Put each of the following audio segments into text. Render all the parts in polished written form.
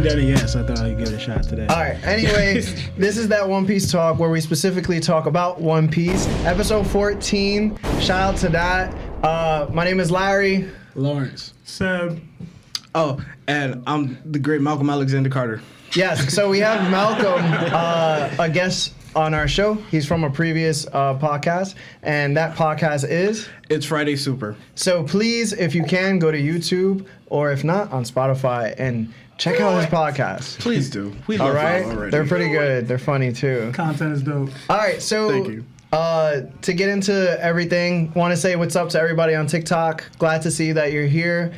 done it yet, so I thought I'd give it a shot today. All right. Anyway, this is that One Piece talk where we specifically talk about One Piece. Episode 14. Shout out to that. My name is Larry. Lawrence. Seb. Oh, and I'm the great Malcolm Alexander Carter. Yes. So we have Malcolm, a guest on our show. He's from a previous podcast, and that podcast is? It's Friday Super. So please, if you can, go to YouTube, or if not, on Spotify, and check out his podcast. Please do. We All love right? them already. They're pretty good. They're funny, too. Content is dope. All right, so Thank you. To get into everything, want to say what's up to everybody on TikTok. Glad to see that you're here.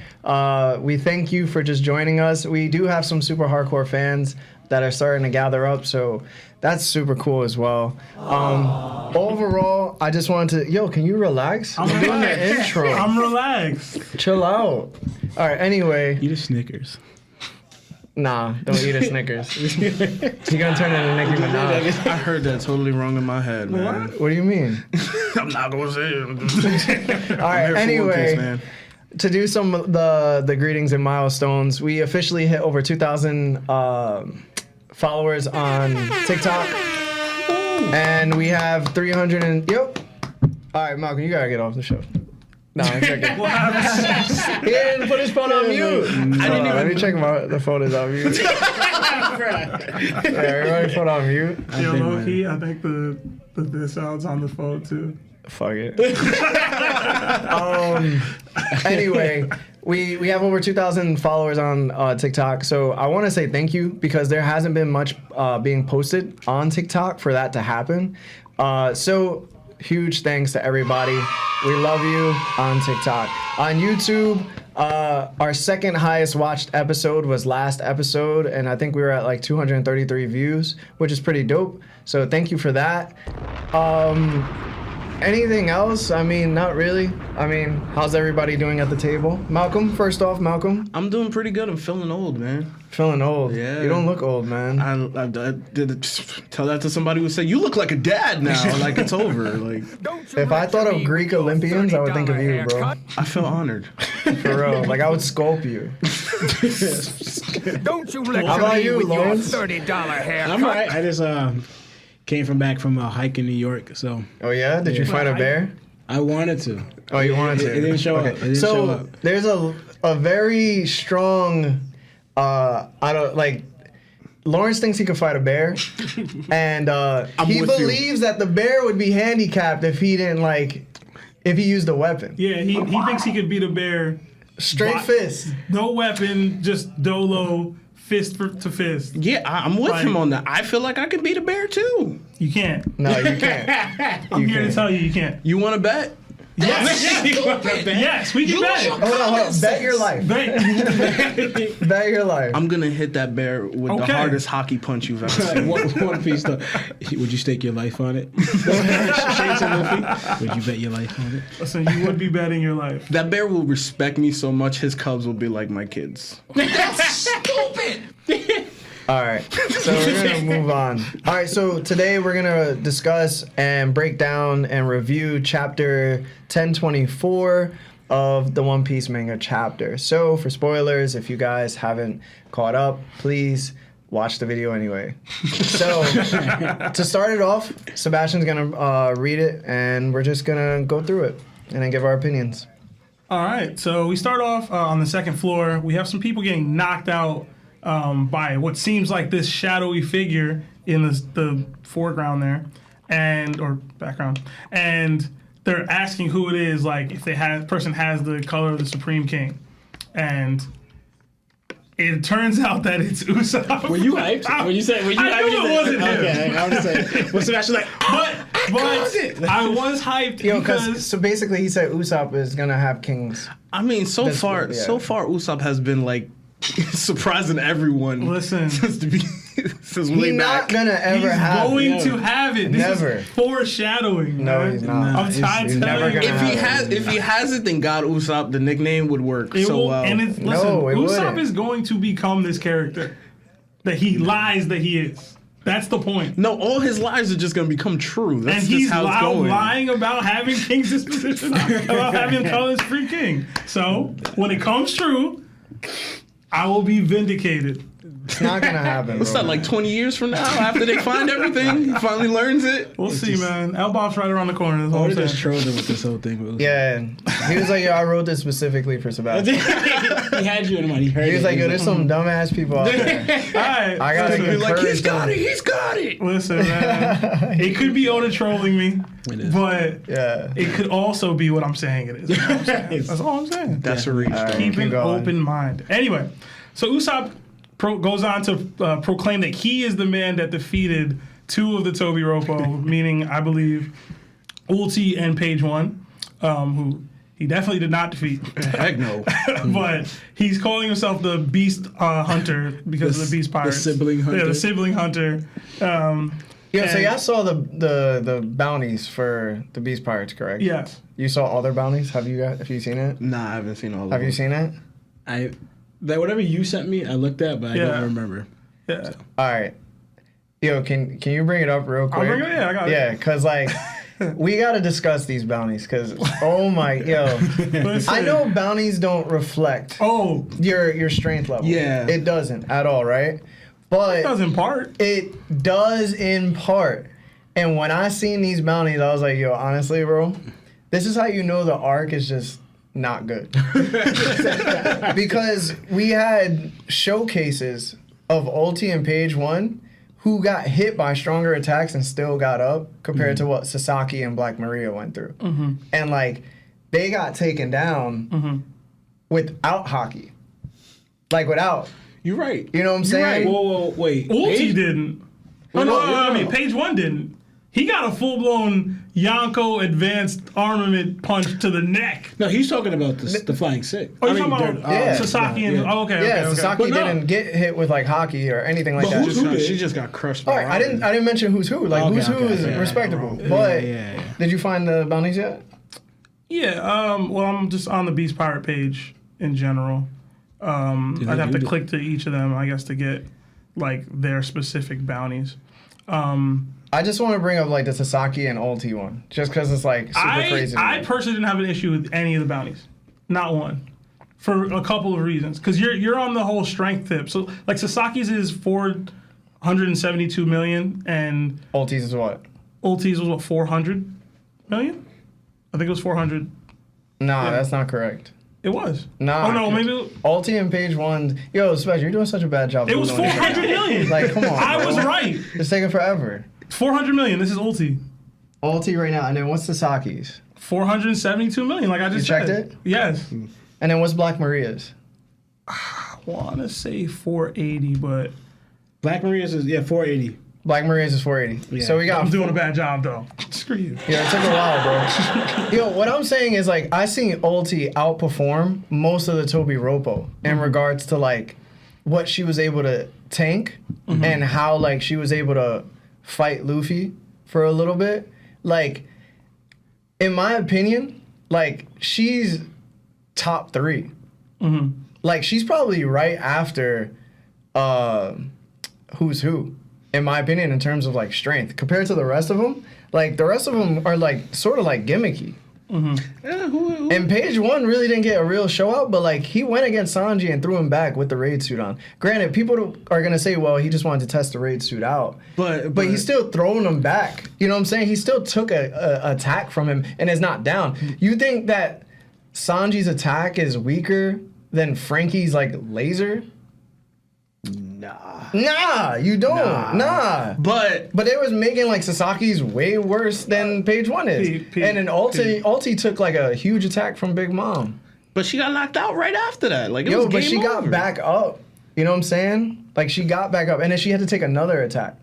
We thank you for just joining us. We do have some super hardcore fans that are starting to gather up, so that's super cool as well. Overall, I just wanted to... can you relax? I'm doing relaxed. the intro. I'm relaxed. Chill out. All right, anyway. Eat a Snickers. Nah, don't eat a Snickers. You're gonna turn into Nicki Minaj. I heard that totally wrong in my head, man. What do you mean? I'm not going to say it. All right, anyway, man. to do some of the greetings and milestones, we officially hit over 2,000 followers on TikTok. And we have 300 and... All right, Malcolm, you gotta get off the show. No, I'm checking. He didn't put his phone on mute. Let me check the phone is on mute. Everybody phone on mute. Yo, low key, I think the sound's on the phone too. Fuck it. Anyway, we have over 2,000 followers on TikTok, so I want to say thank you because there hasn't been much being posted on TikTok for that to happen. So huge thanks to everybody. We love you on TikTok. On YouTube, our second highest watched episode was last episode, and I think we were at like 233 views, which is pretty dope. So thank you for that. Anything else? I mean, not really. I mean, how's everybody doing at the table? Malcolm, first off, Malcolm. I'm doing pretty good. I'm feeling old, man. Feeling old. Yeah. You don't look old, man. I did tell that to somebody who said, you look like a dad now. Like, it's over. Like, If I thought of Greek Olympians, I would think of you, bro. I feel honored. For real. Like, I would sculpt you. Don't you How about you, Lawrence? $30 haircut. I'm all right. I just came back from a hike in New York, so Oh, yeah? Did you fight a bear? I wanted to. Oh, you wanted to? It didn't show up. It didn't show up. There's a very strong, Lawrence thinks he could fight a bear, and he believes that the bear would be handicapped if he didn't, if he used a weapon. Yeah, he thinks he could beat a bear. Straight fist. No weapon, just dolo, fist to fist. Yeah, I'm with him on that. I feel like I could beat a bear, too. You can't. No, you can't. I'm here to tell you can't. You want to bet? Yes. Yes, we can bet. Hold on. Bet your life. Bet your life. I'm going to hit that bear with the hardest hockey punch you've ever seen. One piece though. Would you stake your life on it? Shades of Luffy. Would you bet your life on it? Listen, you would be betting your life. That bear will respect me so much, his cubs will be like my kids. That's stupid. All right, so we're going to move on. All right, so today we're going to discuss and break down and review chapter 1024 of the One Piece manga chapter. So for spoilers, if you guys haven't caught up, please watch the video anyway. So to start it off, Sebastian's going to read it, and we're just going to go through it and then give our opinions. All right, so we start off on the second floor. We have some people getting knocked out by what seems like this shadowy figure in the foreground there, or background, and they're asking who it is, like if person has the color of the Supreme King, and it turns out that it's Usopp. Were you hyped? Were you hyped? I knew it wasn't him. Okay, I was saying. Was Sebastian like? But I was hyped because So basically he said Usopp is going to have kings. I mean, so far, Usopp has been like surprising everyone. Listen, since way He's not back. going to ever have going to have it. This Never. is foreshadowing. No, man. he's not. I'm tired He's never telling you. gonna If he has it, then God Usopp, the nickname would work It so will, well. and listen, No, it Usopp wouldn't. is going to become this character that he lies that he is. That's the point. No, all his lies are just going to become true. That's And just he's how it's going. lying about having King's disposition, about having colors free king. So when it comes true, I will be vindicated. It's not gonna happen. It's bro. not like 20 years from now after they find everything. He finally learns it. We'll see, man. L-Bop's right around the corner. That's all Or I'm just saying. trolled him with this whole thing. Bro. Yeah, he was like, yo, I wrote this specifically for Sebastian. He had you in mind. He heard He was it. like, yo, there's some dumbass people out there. All right. I gotta listen, get Like, he's encouraged got them. it. He's got it. listen, man. It could be Oda trolling me, It is. but Yeah. it could also be what I'm saying it is. That's all I'm saying. That's all I'm saying. That's a reach. right. though. Keep Keep an going. open mind. Anyway, so Usopp goes on to proclaim that he is the man that defeated two of the Toby Roppo, meaning, I believe, Ulti and Page One, who he definitely did not defeat. Heck no. But he's calling himself the Beast Hunter because of the Beast Pirates. sibling hunter. Yeah, the sibling hunter. Yo, so And- y'all saw the bounties for the Beast Pirates, correct? Yes. You saw all their bounties? Have you seen it? Nah, I haven't seen all of Have them. you seen it? That whatever you sent me, I looked at, but I Yeah. don't remember. Yeah. All right. Yo, can you bring it up real quick? bring it- yeah, I got it. Yeah, cause like we gotta discuss these bounties, cause oh my yo, Listen. I know bounties don't reflect Oh, your strength level. Yeah. it doesn't at all, right? But it does in part. it does in part. And when I seen these bounties, I was like, yo, honestly, bro, this is how you know the arc is just not good. Because we had showcases of Ulti and Page One who got hit by stronger attacks and still got up compared to what Sasaki and Black Maria went through. And like they got taken down without hockey. Like without. You're right. You know what I'm saying? Whoa, wait. Ulti Page- didn't. Oh, no, I mean, Page One didn't. He got a full-blown Yonko advanced armament punch to the neck. No, he's talking about the Flying Sick. Oh, you're talking about yeah. Sasaki and... Yeah. Oh, okay, Yeah, okay. Sasaki But no. didn't get hit with like hockey or anything like But that. who's who did? She just got crushed by All right, I didn't mention who's who. Like Okay, who's who okay, is yeah, respectable. yeah, But yeah. did you find the bounties yet? Yeah, well, I'm just on the Beast Pirate page in general. I'd have to click to each of them, I guess, to get like their specific bounties. I just want to bring up like the Sasaki and Ulti one, just because it's like super crazy. to I me. personally didn't have an issue with any of the bounties, not one, for a couple of reasons. Because you're on the whole strength tip. So like Sasaki's is 472 million, and Ulti's is what? Ulti's was what 400 million. I think it was 400. Nah, Yeah. that's not correct. It was. Nah. Oh no, maybe it, Ulti and Page One. Yo, Special, you're doing such a bad job. it was Googling 400 million. Like, come on. I bro. was right. It's taking forever. 400 million. This is Ulti. Ulti right now, and then what's Sasaki's? 472 million. Like I just checked said. it? Yes. And then what's Black Maria's? I want to say 480, but Black Maria's is 480. Black Maria's is 480. Yeah. So we got I'm doing a bad job though. Screw you. Yeah, it took a while, bro. Yo, what I'm saying is like I seen Ulti outperform most of the Toby Roppo in regards to like what she was able to tank and how like she was able to fight Luffy for a little bit. Like, in my opinion, like she's top 3. Like she's probably right after Who's Who. In my opinion, in terms of like strength, compared to the rest of them, like the rest of them are like sort of like gimmicky. And Page One really didn't get a real show out, but like he went against Sanji and threw him back with the raid suit on. Granted, people are gonna say, well, he just wanted to test the raid suit out, but he's still throwing him back. You know what I'm saying? He still took a attack from him and is not down. You think that Sanji's attack is weaker than Frankie's like laser? Nah, you don't. Nah. But But they was making like Sasaki's way worse than Page One is. And then Ulti took like a huge attack from Big Mom. she got knocked out right after that. Like it Yo, was but game she got over. back up. You know what I'm saying? Like she got back up and then she had to take another attack.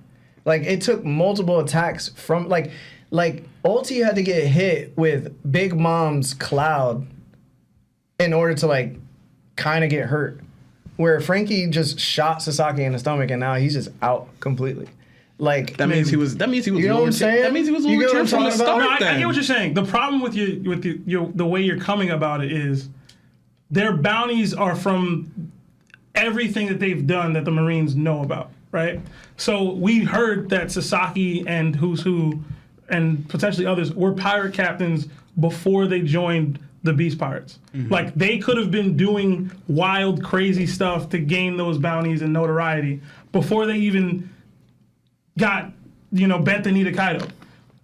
Like it took multiple attacks from like Ulti had to get hit with Big Mom's cloud in order to like kind of get hurt. Where Frankie just shot Sasaki in the stomach and now he's just out completely. Like That means he was. That means he was. You know what I'm saying? That means he was You get what legit I'm from the talking about? start. No, I then. get what you're saying. The problem with the way you're coming about it is their bounties are from everything that they've done that the Marines know about, right? So we heard that Sasaki and Who's Who and potentially others were pirate captains before they joined the Beast Pirates. Like, they could have been doing wild, crazy stuff to gain those bounties and notoriety before they even got, bent the knee to Kaido.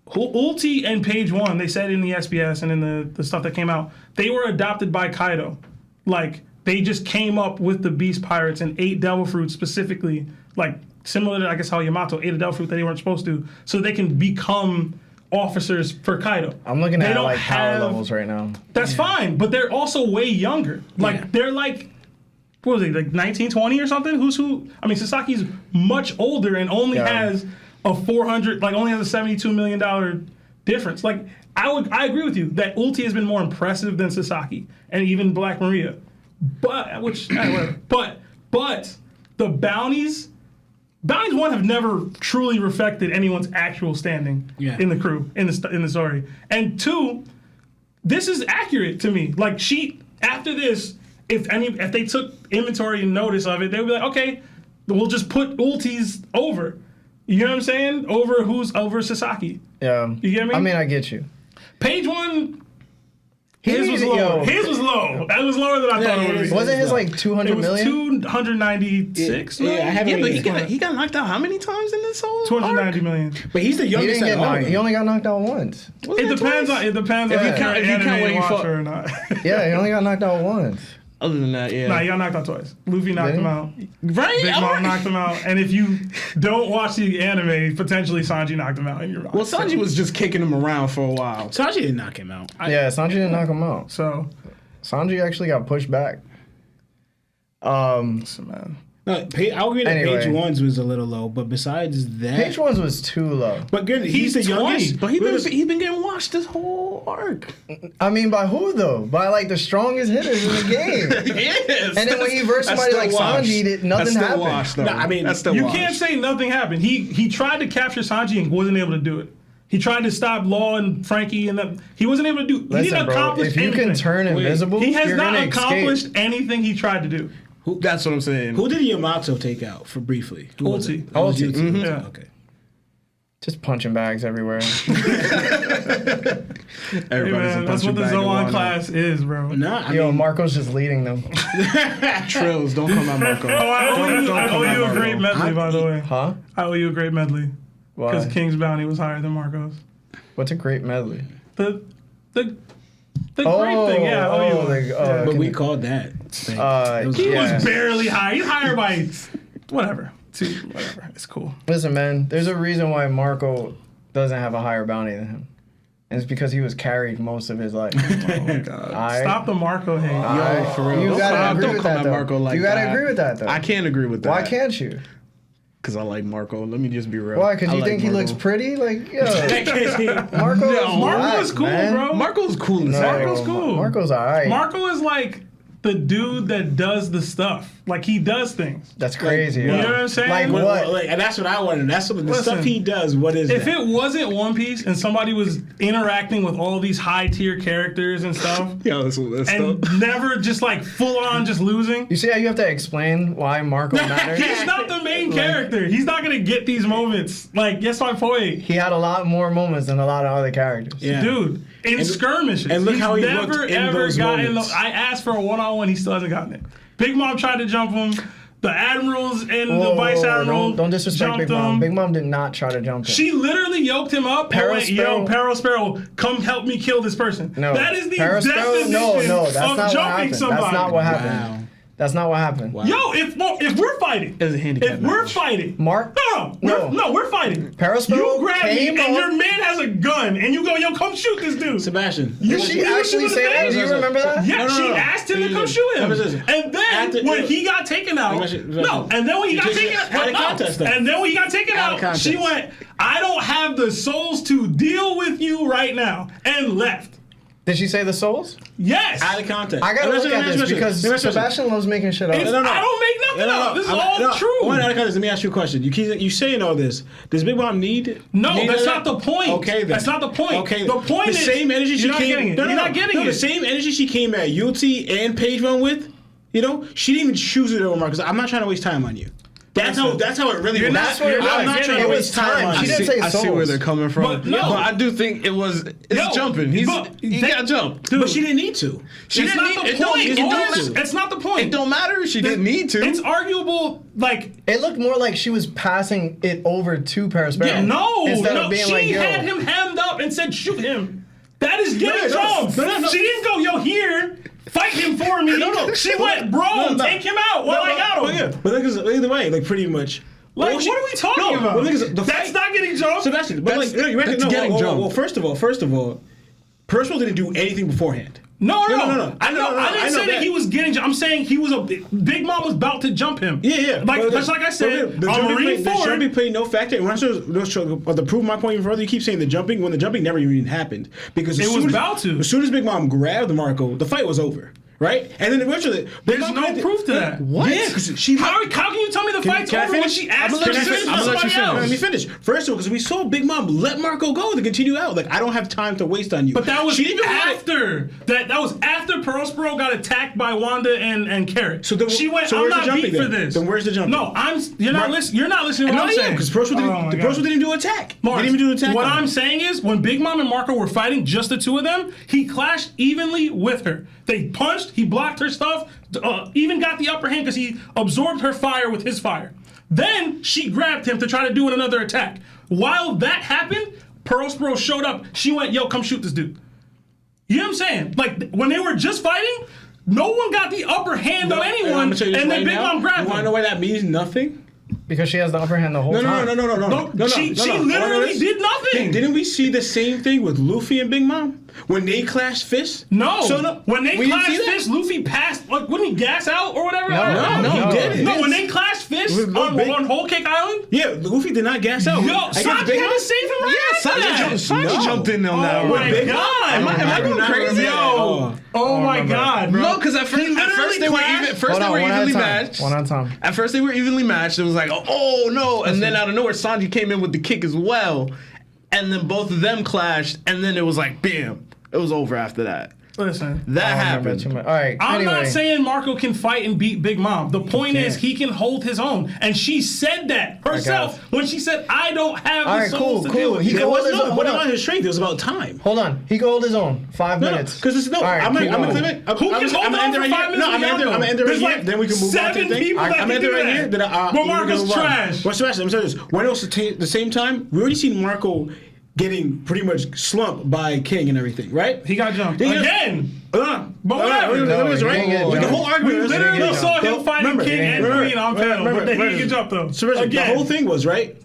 Ulti and Page 1, they said in the SBS and in the stuff that came out, they were adopted by Kaido. Like, they just came up with the Beast Pirates and ate Devil Fruit specifically, like, similar to, I guess, how Yamato ate a Devil Fruit that they weren't supposed to, so they can become officers for Kaido. I'm looking at like power levels right now. That's fine, but they're also way younger. Like, they're like, what was it, like 19, 20 or something? Who's who? I mean, Sasaki's much older and only has a 400, like only has a $72 million difference. Like, I agree with you that Ulti has been more impressive than Sasaki and even Black Maria. But, but the bounties 1 have never truly reflected anyone's actual standing in the crew, in the story. And 2, this is accurate to me. Like, after this, if they took inventory and notice of it, they would be like, okay, we'll just put Ultis over. You know what I'm saying? Over Sasaki. Yeah. You get me? I mean, I get you. Page 1, his was low. His was low. That was lower than I thought it would be. Wasn't his like 200 million? 296 million. But he got knocked out how many times in this whole 290 million. But he's the He youngest didn't at get all. knocked. He only got knocked out once. It depends on if you count when you fought- or not. Yeah, he only got knocked out once. Other than that, yeah. Nah, he got knocked out twice. Luffy knocked Did he? him out. Right? Big Mom knocked him out. And if you don't watch the anime, potentially Sanji knocked him out. And you're right. Well, Sanji was just kicking him around for a while. Sanji didn't knock him out. Yeah, Sanji didn't knock him out. So, Sanji actually got pushed back. man. No, I'll agree that Anyway. Page 1's was a little low, but besides that, Page 1's was too low. But good, he's the 20, youngest. But he been getting washed this whole arc. I mean, by who though? By like the strongest hitters in the game. Yes. And then when he versed somebody like Sanji, nothing happened. No, I mean, that's still You washed. can't say nothing happened. He tried to capture Sanji and wasn't able to do it. He tried to stop Law and Frankie, and he wasn't able to do. He Listen, didn't bro, accomplish if you anything. can turn invisible, He has you're not gonna accomplished escape. anything he tried to do. That's what I'm saying. who did Yamato take out for briefly? Who was Ulti. it? Oh, it was Ulti. Ulti. Yeah. Okay. Just punching bags everywhere. Hey, Everybody's man, a that's what punching the bag of Zoan water. class is, bro. Nah, I Yo, mean, Marco's just leading them. Trills, don't come out, Marco. Oh, I owe you a Marco. great medley, by the way. Huh? I owe you a great medley because Why? King's Bounty was higher than Marco's. What's a great medley? The great thing, yeah. I owe you one. Yeah. but we called that. Thing. It was- He yeah. was barely high. He's higher by whatever. Whatever. It's cool. Listen, man, there's a reason why Marco doesn't have a higher bounty than him. And it's because he was carried most of his life. Alright? Stop the Marco hate. Alright, for real. You Don't gotta come- agree don't with come that, at though. Marco like You gotta that. agree with that, though. I can't agree with that. Why can't you? Because I like Marco. Let me just be real. Why? Because I you like think he Marco. looks pretty? Like, yo, Marco No. Marco is cool, man. bro. Marco's cool as No, hell. Marco's cool. Marco's alright. Marco is like the dude that does the stuff. Like, he does things. That's crazy. You yo. know what I'm saying? Like What- what? like, and that's what I wanted. That's what the Listen, stuff he does. What is If that? it wasn't One Piece and somebody was interacting with all these high tier characters and stuff, Yo, that's and never just like full on just losing. You see how you have to explain why Marco matters? He's not the main character. He's not gonna get these moments. Like, yes, my point, He had a lot more moments than a lot of other characters. Yeah. dude. In skirmishes, and look he's how he never looked in ever those gotten. moments. I asked for a 1-on-1. He still hasn't gotten it. Big Mom tried to jump him. The admirals and Whoa, the vice whoa, admiral don't disrespect jumped Big Mom. him. Big Mom did not try to jump him. She literally yoked him up and Peril went, Sparrow- yo, Peril Sparrow, come help me kill this person. No. That is the Peril Sparrow- definition no, that's of not what jumping happened. somebody. That's not what happened. Wow. That's not what happened. Wow. Yo, if we're fighting, It's a handicap if we're match. fighting, Mark? no, we're fighting. Peril Sparrow You grab me came and up- your man has a gun and you go, yo, come shoot this dude. Sebastian. You Did she shoot him actually in the say that? face. Do you remember that? Yeah, No, no, she no. asked him to come Listen, shoot him. listen. And then After- when he got taken out, Listen. and then when he You got just- taken out of out, context, though. and then when he got taken Out of out, she context. went, I don't have the souls to deal with you right now, and left. Did she say the souls? Yes. Out of context. I gotta Listen, look at listen, this listen, because listen. Sebastian loves making shit up. It's- I don't make nothing up. This is all true. One out of context. Let me ask you a question. You saying all this? Does Big Mom need? No, need that's that? not the point. Okay, then. That's not the point. Okay, The point the is same energy she you're not came. getting it. No, no, You're no. not getting no, it. The same energy she came at UT and Page One with. You know, she didn't even choose it over Mark. Because I'm not trying to waste time on you. That's how it really was. That's what it was. I'm not trying It to was waste time. time. She didn't say I see where souls. they're coming from. But no. But I do think it's jumping. He got jumped. But she didn't need to. It's not the point. It's not the point. It don't matter if she didn't need to. It's arguable. Like It looked more like she was passing it over to Perospero. yeah, no, Instead of being she like, yo. had him hemmed up and said, "Shoot him." That is getting No. jumped. She didn't go, "Yo, here, fight him for me." She went, "Bro, take him out while I got him." Yeah, but either way, like pretty much. Like, what are we talking about? The That's fight, not getting jumped. Sebastian, but That's- like, you reckon, that's no, getting jumped. well, first of all, Percival didn't do anything beforehand. No. I know I didn't say that he was getting jumped. I'm saying he was Big Mom was about to jump him. Yeah. Like But just like I said, the on Marine the Ford. jumping played no factor. And when I to prove my point even further, you keep saying the jumping when the jumping never even happened because It was about to. As soon as Big Mom grabbed Marco, the fight was over. Right? And then eventually, There's no proof to that. What? Yeah, because she. How can you tell me the fight's over when she asked her to finish I'm gonna let you somebody finish. else? Let me finish. First of all, because we saw Big Mom let Marco go to continue out. Like I don't have time to waste on you. But that was she didn't even want it. after that was after Perospero got attacked by Wanda and Carrot. So then- she went, so "I'm where's the not jumping beat for then? this." Then where's the jumping? No, you're not listening. You're not listening to what I'm saying. because Percival didn't do attack. Morris, He didn't even do attack. what on I'm her. saying is, when Big Mom and Marco were fighting, just the two of them, he clashed evenly with her. They punched, he blocked her stuff, even got the upper hand because he absorbed her fire with his fire. Then she grabbed him to try to do another attack. While that happened, Perospero showed up. She went, "Yo, come shoot this dude." You know what I'm saying? Like, when they were just fighting, no one got the upper hand on anyone, I'm gonna tell you this and then right Big now. Mom grabbed You want to him. know why that means nothing? Because she has the upper hand the whole time. No. She literally did nothing. Didn't we see the same thing with Luffy and Big Mom when they clashed fists? No. So when they we didn't clashed see that? fists, Luffy passed. Like, wouldn't he gas out or whatever? No, he didn't. No, when they clashed fists With on Whole Cake Island. Yeah, Luffy did not gas out. Yo, Against Sanji Big had Mom? to save him right after that. Sanji jumped in on that Oh one. my Big Mom? god! Am I going crazy? Yo! Oh my god, bro! No, because at first they were clashed. even. First they were evenly matched. One at a time. At first they were evenly matched. It was like, oh no, and then out of nowhere Sanji came in with the kick as well, and then both of them clashed, and then it was like, bam, it was over after that. Listen. That I don't remember too happened. much. All right. I'm anyway. not saying Marco can fight and beat Big Mom. The point is he can hold his own. And she said that herself when she said, "I don't have All the right, souls cool. to deal with He you." can hold his own. It Hold wasn't on. about his strength. It was about time. Hold on. He can hold his own. 5 No, minutes. because All right, I'm keep gonna going. end it. Who can hold on end it for right 5 here. minutes? No, I'm gonna end it right There's here. like Then we can move on to the 7 thing. people that I'm can ending do right that. here. Then But we're gonna Marco's move on. trash. Well, Sebastian, let me tell you this. When else at the same time, we already seen Marco getting pretty much slumped by King and everything, right? He got jumped. Yeah. Again! But No, whatever. it was No, right. he didn't get The jumped. whole argument. We was- literally No, saw him no, fighting remember, King and remember, Queen on panel, but then he get jumped though. So the Again. whole thing was, right,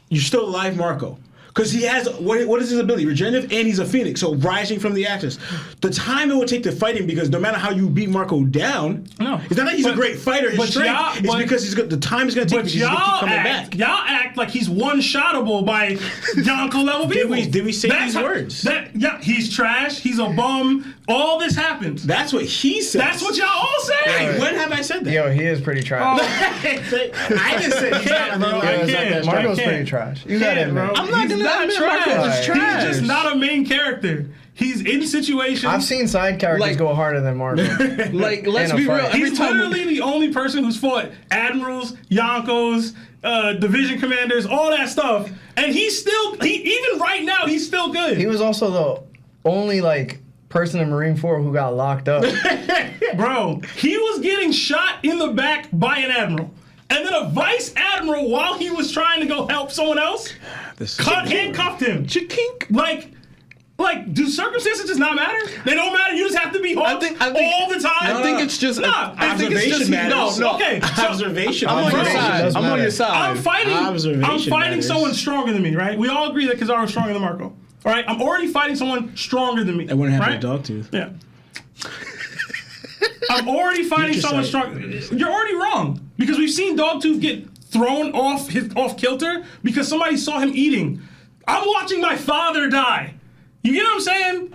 you're still alive, Marco. Because he has, what is his ability? Regenerative, and he's a phoenix, so rising from the ashes. The time it would take to fight him, because no matter how you beat Marco down, No. it's not that he's a But- great fighter, his but strength, y'all- it's but- because the time is going to take But because he's going to keep y'all coming act, back. y'all act like he's one-shottable by Yonko level people. Did we say these words? Yeah, he's trash. He's a bum. All this happened. That's what he said. That's what y'all all say. Hey, when have I said that? Yo, he is pretty trash. I didn't say he's not, bro. I He's not can't. that strong. Marco's can't. pretty trash. You gotta Can't, admit. bro. I'm not He's gonna not admit trash. Marco is trash. He's just not a main character. He's in situations. I've seen side characters Like- go harder than Marco. Like, let's In a be real. fight. Every He's time literally the only person who's fought admirals, Yonkos, division commanders, all that stuff, and even right now he's still good. He was also the only person in Marine 4 who got locked up. Bro, he was getting shot in the back by an admiral. And then a vice admiral, while he was trying to go help someone else, handcuffed him. Like, do circumstances just not matter? They don't matter. You just have to be hooked all the time. I think it's just. I think it's just. matters. No. Okay, so Observation. I'm on your Observation side. does I'm on matter. your side. I'm fighting Observation matters. someone stronger than me, right? We all agree that Kizaru's stronger than Marco. All right, I'm already fighting someone stronger than me. I wouldn't have right? a dog tooth. Yeah. I'm already fighting Future someone sight. strong. You're already wrong because we've seen Dogtooth get thrown off kilter because somebody saw him eating. I'm watching my father die. You get what I'm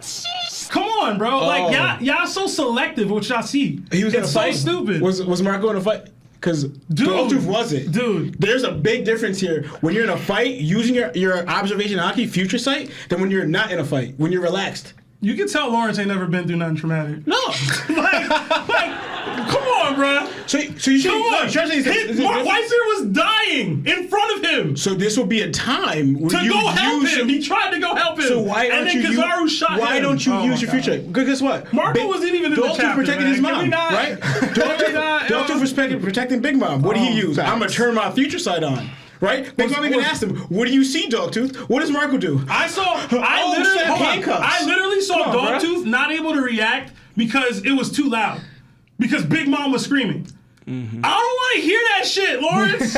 saying? Come on, bro. Like y'all so selective with what y'all see. He was in a it's fight. so stupid. Was Marco in a fight? Because Dogtooth wasn't. Dude. There's a big difference here. When you're in a fight, using your observation hockey future sight, than when you're not in a fight, when you're relaxed. You can tell Lawrence ain't never been through nothing traumatic. No. like Come on, bruh. So you should. Come on. Whitebeard was dying in front of him So this will be a time when to you go help use him. He tried to go help him. So why and don't then you? Kizaru shot him. Why don't you Oh use my your future? Because guess what? Marco wasn't even in the Dogtooth chapter, protected man. his Can we mom, not? right? not? Dogtooth was protecting Big Mom. What did he use? I'm gonna turn my future side on. Right? Big Mom even asked him, "What do you see, Dogtooth? What does Marco do?" I Snap handcuffs. literally saw Come on, Dogtooth not able to react because it was too loud. Because Big Mom was screaming. Mm-hmm. I don't want to hear that shit, Lawrence.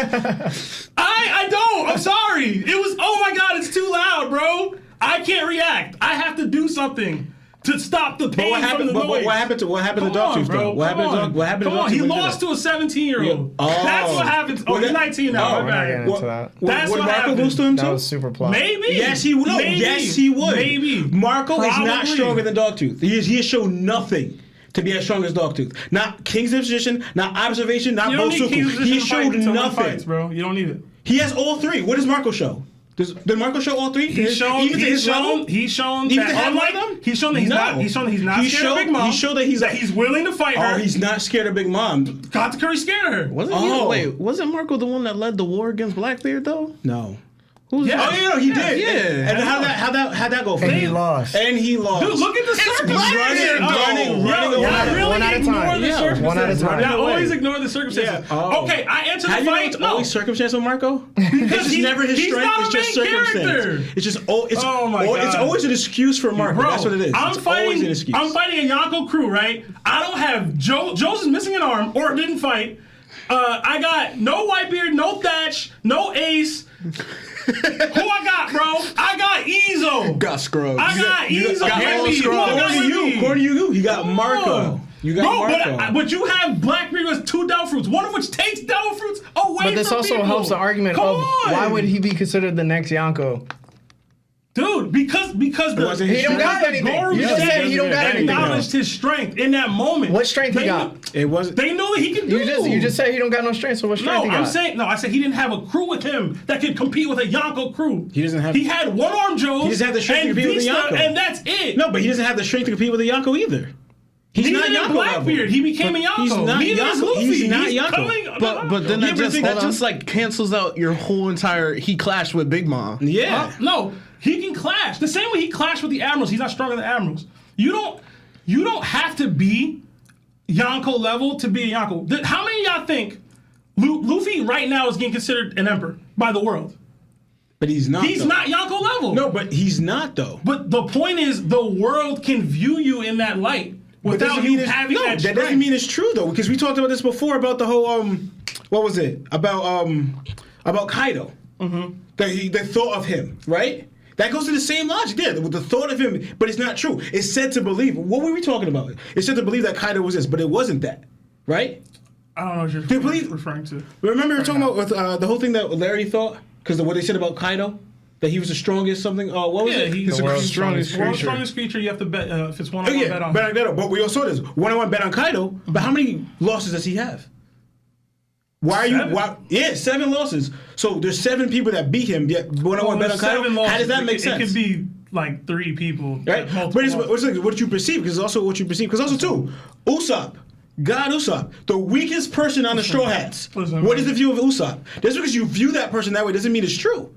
I don't. I'm sorry. It was, oh my God, it's too loud, bro. I can't react. I have to do something to stop the pain from the noise. But what happened to Dogtooth though? What happened to Dogtooth? He lost to a 17-year-old. Yeah. Oh. That's what happened. Oh, he's 19 now. we're not getting into that. That's Would what Marco happened. lose to him too? That was super plot. Maybe. Yes, he would. No, Maybe. yes, he would. Maybe. Marco is not Probably. stronger than Dogtooth. He has shown nothing to be as strong as Dogtooth. Not King's position, not observation, not You don't need Bosuku. King's He position to fight showed to win nothing. fights, bro. You don't need it. He has all three. What does Marco show? Did Marco show all three? He's shown Even to his level? he's shown Even to that have one unlike of them? he's shown that he's No. not He scared of Big Mom. He showed that he's willing to fight her. Oh, he's not scared of Big Mom. Katakuri scared of her. Wasn't Marco the one that led the war against Blackbeard though? No. Who's Yeah. Oh, yeah, no, he did. Yeah. And how'd that go for And him? he lost. And he lost. Dude, look at the circumstances. running Y'all away. really One at a ignore time. the Yeah, circumstances. one at a time. Y'all Away. always ignore the circumstances. Yeah. Oh. Okay, I answered How the do you know fight. it's No. always circumstance with Marco? It's just he's- never his he's strength. not It's a just main circumstance. character. It's just Oh my God. It's always an excuse for Marco. Bro, That's what it is. I'm It's always an excuse. fighting a Yonko crew, right? I don't have Joe's is missing an arm or didn't fight. I got no Whitebeard, no Thatch, no Ace. Who I got, bro? I got Ezo. Got scrubbed. I got Ezo. According Who I got with me? According to you, he got Marco. You got Bro, Marco. but you have Blackbeard with 2 devil fruits, one of which takes devil fruits away But this from also people. helps the argument Come of on. why would he be considered the next Yonko? Dude, because wasn't the his He don't got the anything. Goru You just said said he don't got that anything. acknowledged his strength in that moment. What strength he They got? It wasn't. They know that he can do. You just said he don't got no strength. So what strength No, he got? I'm saying no. I said he didn't have a crew with him that could compete with a Yonko crew. He doesn't have- He had one arm Joes. He doesn't have the strength to and compete with the Vista, Yonko. and that's it. No, but he doesn't have the strength to compete with the Yonko either. He's Neither not did Yonko Blackbeard. level. He became a Yonko. He's not Neither is Yonko. Luffy. He's not Yonko. Coming, But then Yeah, that but just think- that just like cancels out your whole entire. He clashed with Big Mom. Yeah. No, he can clash. The same way he clashed with the Admirals, he's not stronger than Admirals. You don't have to be Yonko level to be a Yonko. How many of y'all think Luffy right now is getting considered an emperor by the world? But he's not. He's though. not Yonko level. No, but he's not though. But the point is, the world can view you in that light But without doesn't you mean it's- having no, that strength. doesn't mean it's true though, because we talked about this before about the whole what was it about Kaido? Mm-hmm. The thought of him, right? That goes to the same logic there with the thought of him, but it's not true. It's said to believe. What were we talking about? It's said to believe that Kaido was this, but it wasn't that, right? I don't know what They you're believe- referring to. Remember we were talking about with, the whole thing that Larry thought because what they said about Kaido. That he was the strongest something. What was Yeah, it? he's the world's strongest creature. creature. You have to bet if it's Oh, one-on-one yeah, bet on. bet on Kaido. But we all saw this one-on-one bet on Kaido. But how many losses does he have? Why are you? 7? Why? Yeah, 7 losses. So there's 7 people that beat him. Yet one-on-one bet on Kaido. How does that make sense? It could be like 3 people. Right, multiple but it's losses. what you perceive. Because also what you perceive. Because also too, Usopp. God Usopp, the weakest person on the Straw Hats. Listen, What is the view of Usopp? Just because you view that person that way doesn't mean it's true.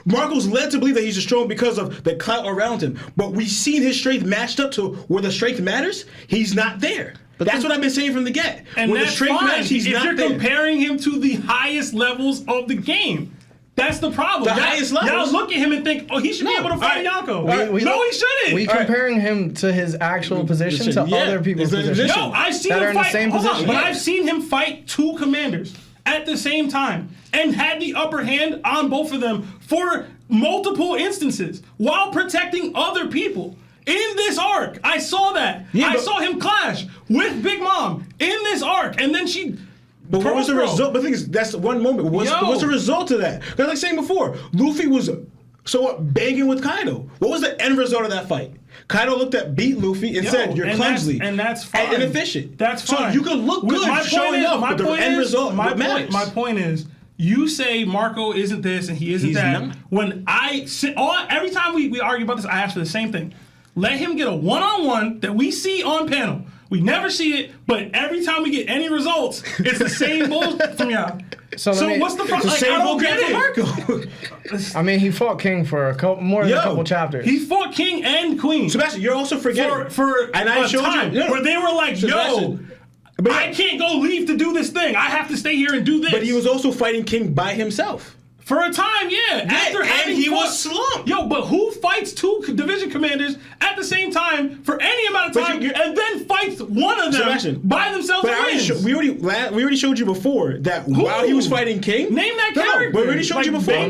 Marco's led to believe that he's strong because of the clout around him. But we've seen his strength matched up to where the strength matters. He's not there. But that's what I've been saying from the get. And when the that's strength fine matters, he's if not you're there. comparing him to the highest levels of the game. That's the problem. The highest levels? Y'all look at him and think, oh, he should be able to fight Yonko. No, he shouldn't. We comparing him to his actual position to yeah, other people's it's a position. position. No, I've seen that are him in the fight. same Hold on, position. but I've seen him fight 2 commanders at the same time and had the upper hand on both of them for multiple instances while protecting other people. In this arc, I saw that. Yeah, I but- saw him clash with Big Mom in this arc, and then she. But what was the Bro. result? But the thing is, that's one moment. What's the result of that? Because like saying before, Luffy was banging with Kaido. What was the end result of that fight? Kaido beat Luffy and said, "You're clumsy and that's fine. and inefficient." That's fine. So you can look good showing up, but the end result what matters. My point is, you say Marco isn't this and he isn't He's that. not. When every time we argue about this, I ask for the same thing. Let him get a one-on-one that we see on panel We never see it, but every time we get any results, it's the same bullshit from y'all. So what's the problem? Like, I don't get it. I mean, he fought King for more than a couple chapters. He fought King and Queen. Sebastian, you're also forgetting. For and I showed time you where they were like, Sebastian, yo, I can't go leave to do this thing. I have to stay here and do this. But he was also fighting King by himself. For a time, yeah. After and he was slumped. Yo, but who fights two division commanders at the same time for any amount of time and then fights one of them by themselves and wins? We already showed you before that while he was fighting King. Name that character. We already showed you before.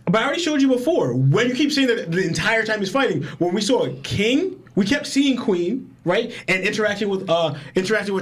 But I already showed you before. When you keep saying that the entire time he's fighting, when we saw King, we kept seeing Queen, right, and interacting with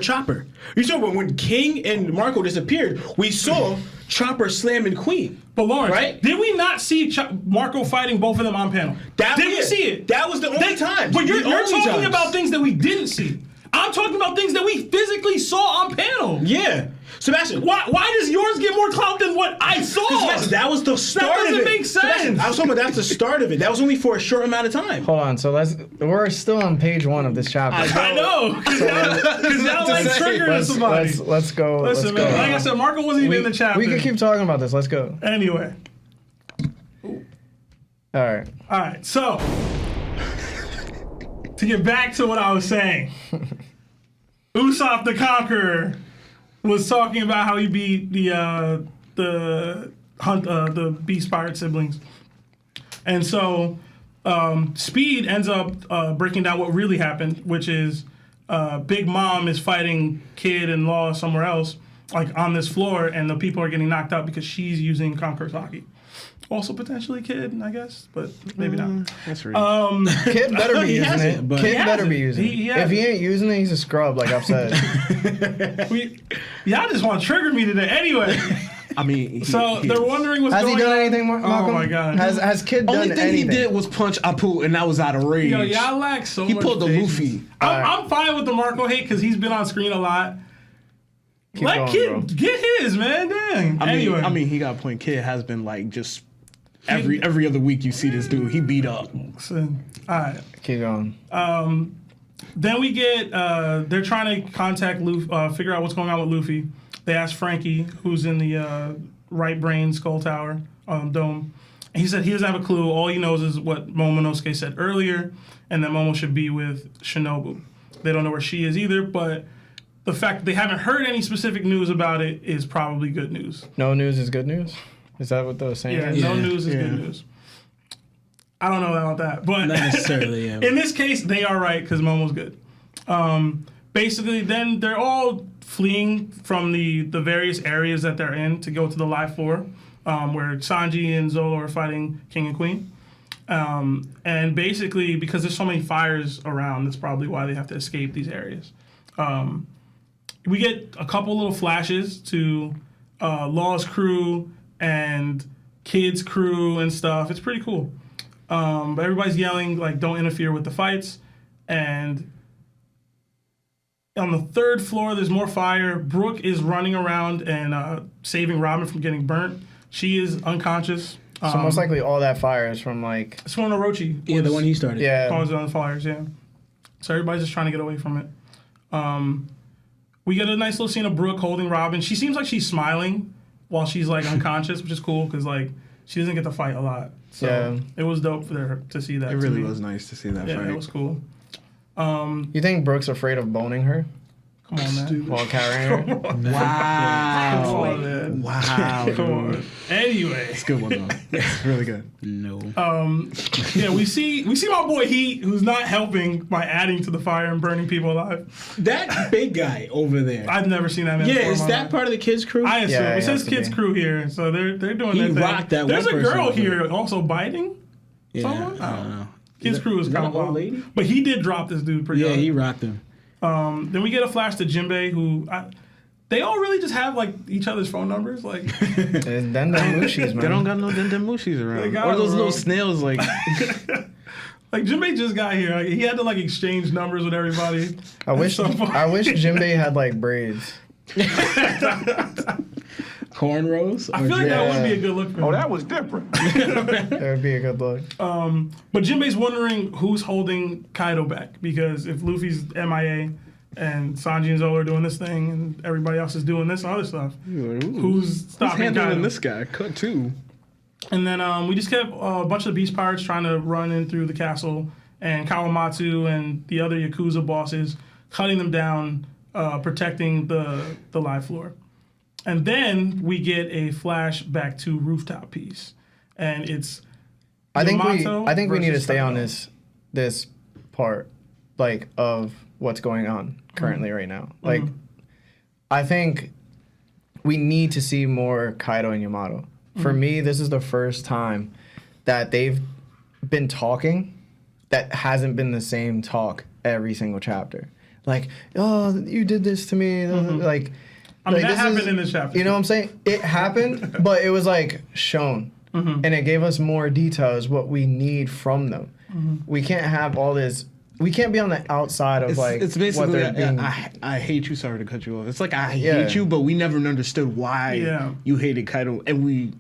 Chopper. You saw when King and Marco disappeared, we saw Chopper slamming Queen. But Lawrence, right? Did we not see Marco fighting both of them on panel? Did we see it? That was the only time. But you're talking about things that we didn't see. I'm talking about things that we physically saw on panel. Yeah. Sebastian. Why does yours get more clout than what I saw? Sebastian, that was the start of it. That doesn't make sense. Sebastian, I was talking about that's the start of it. That was only for a short amount of time. Hold on, so we're still on page 1 of this chapter. I know. Because y'all like triggering somebody. Let's go. Listen, man, like I said, Marco wasn't even in the chapter. We can keep talking about this. Let's go. Anyway. All right, so to get back to what I was saying, Usopp the Conqueror was talking about how he beat the Beast Pirate siblings, and so Speed ends up breaking down what really happened, which is Big Mom is fighting Kid and Law somewhere else, like on this floor, and the people are getting knocked out because she's using Conqueror's Haki. Also potentially Kid, I guess, but maybe not. That's right. Kid better be using it. Kid better be using it. If he ain't using it, he's a scrub, like I've said. Y'all just want to trigger me today. Anyway. I mean, they're wondering what's going on. Has he done anything, Malcolm? Oh my God. Has Kid done anything? Only thing he did was punch Apu, and that was out of rage. Yo, y'all lack so much. He pulled the Luffy. I'm fine with the Marco hate because he's been on screen a lot. Let Kid get his, man. Dang. I mean, he got a point. Kid has been like just every other week you see this dude. He beat up. All right. Keep going. Then we get they're trying to contact Luffy, figure out what's going on with Luffy. They ask Frankie, who's in the right brain skull tower dome. And he said he doesn't have a clue. All he knows is what Momonosuke said earlier, and that Momo should be with Shinobu. They don't know where she is either, but the fact that they haven't heard any specific news about it is probably good news. No news is good news? Is that what they're saying? Yeah, no news is good news. I don't know about that, but not necessarily. Yeah. In this case, they are right because Momo's good. Basically, then they're all fleeing from the various areas that they're in to go to the live floor, where Sanji and Zolo are fighting King and Queen. And basically, because there's so many fires around, that's probably why they have to escape these areas. We get a couple little flashes to Law's crew and Kid's crew and stuff. It's pretty cool. But everybody's yelling, like, don't interfere with the fights. And on the third floor, there's more fire. Brooke is running around and saving Robin from getting burnt. She is unconscious. So most likely all that fire is from, like... It's from Orochi. Yeah, the one he started. Yeah. Causing on fires, yeah. So everybody's just trying to get away from it. We get a nice little scene of Brooke holding Robin. She seems like she's smiling while she's, like, unconscious, which is cool because, like, she doesn't get to fight a lot. So it was dope for her to see that. It really was nice to see that fight. Yeah, it was cool. You think Brooke's afraid of boning her? Come on, man. While carrying her? Wow. Come on, man. Wow. Come on. Anyway. It's a good one, though. It's really good. No. Yeah, we see my boy Heat, who's not helping by adding to the fire and burning people alive. That big guy over there. I've never seen that man before. Yeah, is that part of the kids' crew? I assume. Yeah, it says has to kids' be. crew here, so they're doing He their thing. rocked that There's one a person girl over here also biting someone. I don't know. Kids' crew is that kind of an old wild. lady? But he did drop this dude pretty Yeah, hard. he rocked him. Then we get a flash to Jinbei, who they all really just have like each other's phone numbers. Like It's Dendamushis, man. They don't got no Dendamushis around. got Or those them, little bro. snails, like... like Jinbei just got here. Like, he had to like exchange numbers with everybody. I wish Jinbei had, like, braids. Cornrows? I feel like that would be a good look for him. Oh, that was different. That would be a good look. But Jinbei's wondering who's holding Kaido back because if Luffy's MIA, and Sanji and Zoro are doing this thing, and everybody else is doing this and other stuff. Who's Who's stopping handling Kaido? this guy? Cut two. And then we just kept a bunch of the beast pirates trying to run in through the castle, and Kawamatsu and the other Yakuza bosses cutting them down, protecting the live floor. And then we get a flashback to Rooftop Piece, and it's I think Yamato we need to versus stay on Kaido. this part, like, of what's going on currently right now. Like, I think we need to see more Kaido and Yamato. For me, this is the first time that they've been talking that hasn't been the same talk every single chapter. Like, oh, you did this to me. Like, I mean, like, that this happened is- in this chapter. You know what I'm saying? It happened, but it was like shown. And it gave us more details what we need from them. We can't have all this. We can't be on the outside of It's what basically they're being. I hate you. Sorry to cut you off. It's like I Yeah. hate you, but we never understood why Yeah. you hated Kaido, and we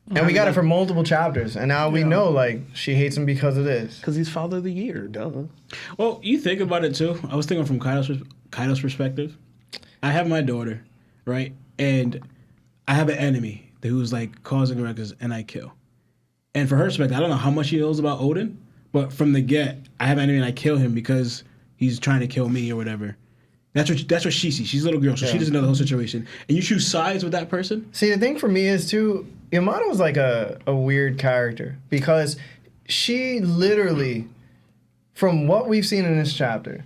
got it for multiple chapters, and now we know like she hates him because of this. because he's Father of the Year, duh. Well, you think about it too. I was thinking from Kaido's perspective. I have my daughter, right, and I have an enemy who's like causing ruckus, and I kill. And for her perspective, I don't know how much she knows about Odin, but from the get, I have an enemy and I kill him because he's trying to kill me or whatever. That's what she sees. She's a little girl, so she doesn't know the whole situation. And you choose sides with that person. See, the thing for me is too, Yamato is like a weird character because she literally, from what we've seen in this chapter,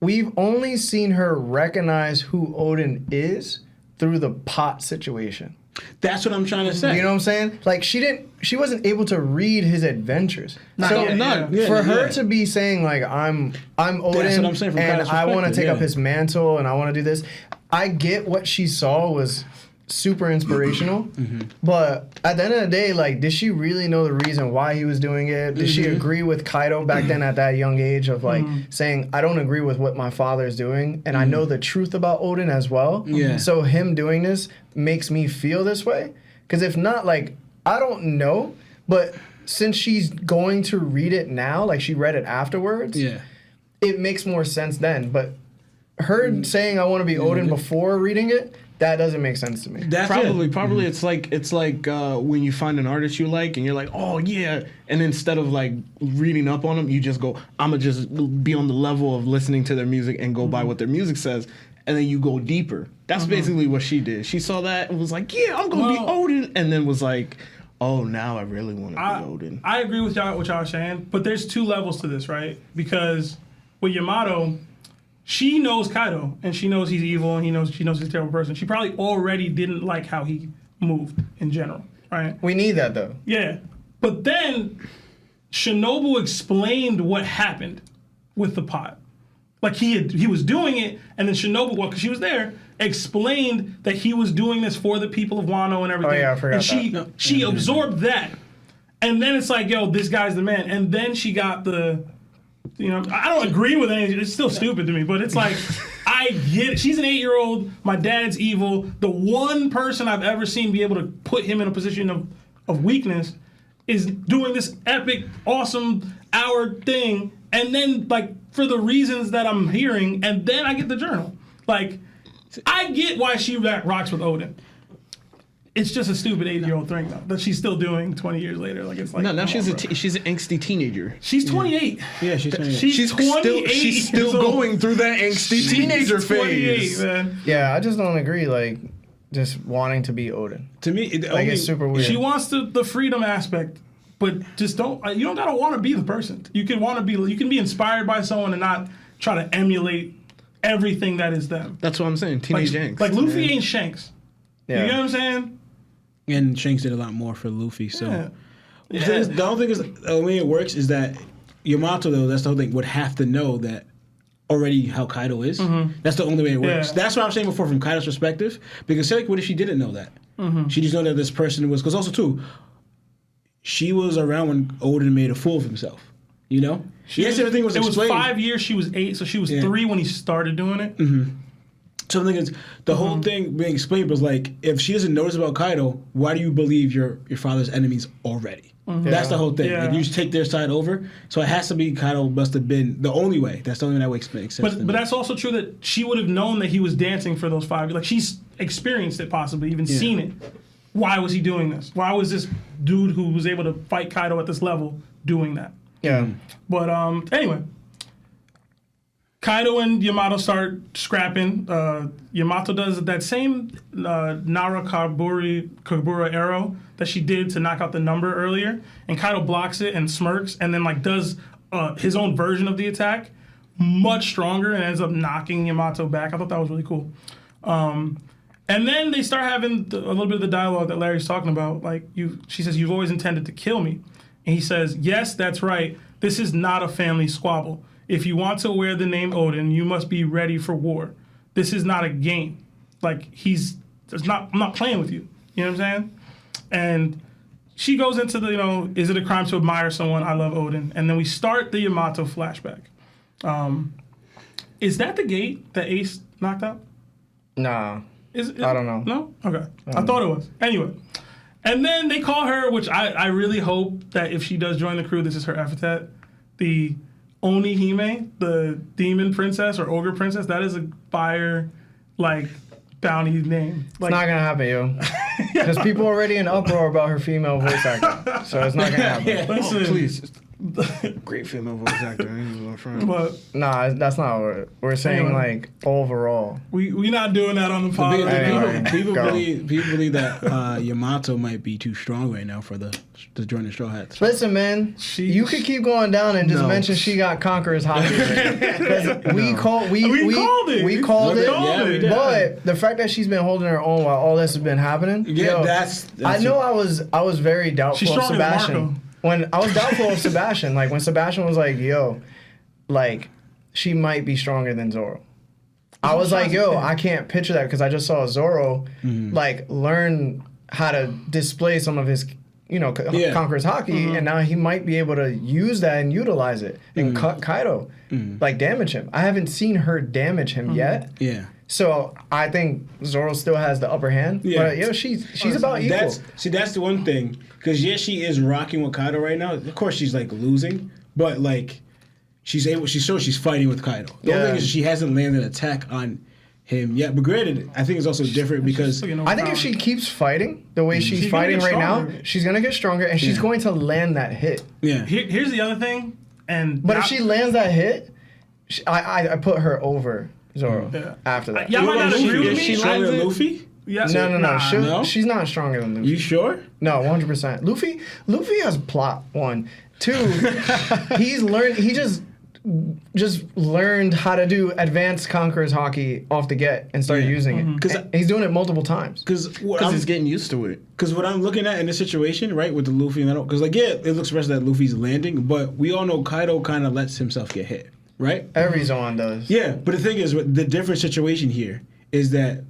we've only seen her recognize who Odin is through the pot situation. That's what I'm trying to say. You know what I'm saying? Like she wasn't able to read his adventures. yet, none. yeah. For her Yeah. to be saying like I'm Odin what I'm saying from and Kaido's I want to perspective, take up yeah. his mantle and I want to do this, I get what she saw was super inspirational, but at the end of the day, like, did she really know the reason why he was doing it? Did she agree with Kaido back then at that young age of like saying, I don't agree with what my father is doing and I know the truth about Odin as well. Yeah. So him doing this makes me feel this way. Because if not, like, I don't know, but since she's going to read it now, like she read it afterwards, Yeah. it makes more sense then. But her saying I want to be Odin before reading it, that doesn't make sense to me. That's Probably it. it's like when you find an artist you like and you're like, oh yeah, and instead of like reading up on them, you just go, I'ma just be on the level of listening to their music and go by what their music says, and then you go deeper. That's basically what she did. She saw that and was like, yeah, I'm gonna be Odin, and then was like, oh, now I really want to be Odin. I agree with y'all what y'all are saying, but there's two levels to this, right? Because with Yamato, she knows Kaido and she knows he's evil and she knows he's a terrible person. She probably already didn't like how he moved in general, right? We need that though. Yeah. But then Shinobu explained what happened with the pot. Like he was doing it, and then Shinobu, well, because she was there, explained that he was doing this for the people of Wano and everything. Oh, yeah, I forgot and she absorbed that. And then it's like, yo, this guy's the man. And then she got the, I don't agree with anything. It's still stupid to me, but it's like, I get it. She's an 8-year-old. My dad's evil. The one person I've ever seen be able to put him in a position of weakness is doing this epic, awesome hour thing. And then, like, for the reasons that I'm hearing, and then I get the journal. Like, I get why she rocks with Odin. It's just a stupid 8-year-old thing, though, that she's still doing 20 years later. Like, it's like, No, now come she's on, bro. she's an angsty teenager. She's 28. Yeah, she's 28. She's 28. She's still years old. going through that angsty teenager She's 28, phase. man. Yeah, I just don't agree. Like, just wanting to be Odin. To me, Like, it's super weird. She wants the freedom aspect, but just don't. You don't gotta want to be the person. You can be inspired by someone and not try to emulate everything that is them. That's what I'm saying. Teenage angst. Like Luffy ain't Shanks. Yeah. You know what I'm saying? and Shanks did a lot more for Luffy. So Yeah. the only thing is, the way it works is that Yamato, though, that's the whole thing, would have to know that already how Kaido is. That's the only way it works. Yeah. That's what I was saying before from Kaido's perspective. Because like, what if she didn't know that? She just know that this person was, because also too, she was around when Odin made a fool of himself. You know, yes, everything was It was explained. 5 years. She was 8, so she was 3 when he started doing it. So the thing is, the whole thing being explained was like, if she doesn't notice about Kaido, why do you believe your father's enemies already? That's the whole thing. Yeah. Like, you just take their side over. So it has to be Kaido must have been the only way. That's the only way that makes sense. But that's also true that she would have known that he was dancing for those 5 years. Like, she's experienced it, possibly even seen it. Why was he doing this? Why was this dude who was able to fight Kaido at this level doing that? Yeah. But anyway, Kaido and Yamato start scrapping. Yamato does that same Nara Kabura arrow that she did to knock out the number earlier, and Kaido blocks it and smirks, and then like does his own version of the attack, much stronger, and ends up knocking Yamato back. I thought that was really cool. And then they start having a little bit of the dialogue that Larry's talking about. Like, she says, "You've always intended to kill me," and he says, "Yes, that's right. This is not a family squabble. If you want to wear the name Odin, you must be ready for war. This is not a game. Like, I'm not playing with you. You know what I'm saying?" And she goes into the, is it a crime to admire someone? I love Odin. And then we start the Yamato flashback. Is that the gate that Ace knocked out? Nah. I don't know. No? Okay. I thought it was. Anyway. And then they call her, which I really hope that if she does join the crew, this is her epithet, the Onihime, the demon princess or ogre princess. That is a fire, bounty name. It's not gonna happen, yo. Because people are already in uproar about her female voice acting, so it's not gonna happen. Listen, Please. Great female voice actor. I ain't gonna front. but Nah, that's not what we're saying. Anyway. Overall, we not doing that on the pod. Anyway, People go. believe that Yamato might be too strong right now for to join the Straw Hats. listen, man. You could keep going down and just No. mention she got Conqueror's hockey. Because we called it. We called it. We called it. Yeah, we did. But the fact that she's been holding her own while all this has been happening. Yeah, yo, that's I know I was very doubtful She's of stronger than Sebastian. Marco. When I was doubtful of Sebastian, when Sebastian was like, yo, she might be stronger than Zoro. I was like, yo, I can't picture that because I just saw Zoro learn how to display some of his Conqueror's hockey, and now he might be able to use that and utilize it and cut Kaido, damage him. I haven't seen her damage him yet. Yeah. So I think Zoro still has the upper hand. Yeah. But she's about equal. That's the one thing. Because she is rocking with Kaido right now. Of course she's losing, but she's fighting with Kaido. The only thing is she hasn't landed an attack on him yet. But granted, I think it's also different because I think if she keeps fighting the way she's fighting right now, she's gonna get stronger and she's going to land that hit. yeah. Here's the other thing, But if she lands that hit, I put her over Zoro after that. Y'all might not agree with Is me. she stronger than Luffy? Yeah. No. No? She's not stronger than Luffy. You sure? No, 100%. Luffy has plot, 1. 2, he's learned. He just learned how to do advanced Conqueror's hockey off the get and started using it. Because he's doing it multiple times. Because he's getting used to it. Because what I'm looking at in this situation, right, with the Luffy and because it looks best that Luffy's landing, but we all know Kaido kind of lets himself get hit, right? Every Zoan does. Yeah, but the thing is, the different situation here is that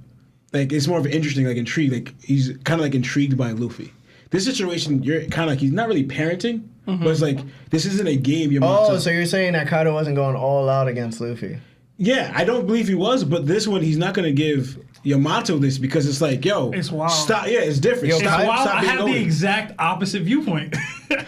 it's more of an interesting, intrigue. He's kind of intrigued by Luffy. This situation, you're kind of he's not really parenting, but it's this isn't a game. Oh, so you're saying that Kaido wasn't going all out against Luffy? Yeah, I don't believe he was, but this one he's not going to give Yamato this because it's It's wild. Stop. Yeah, it's different. It's Stop, wild. stop I being have going. the exact opposite viewpoint.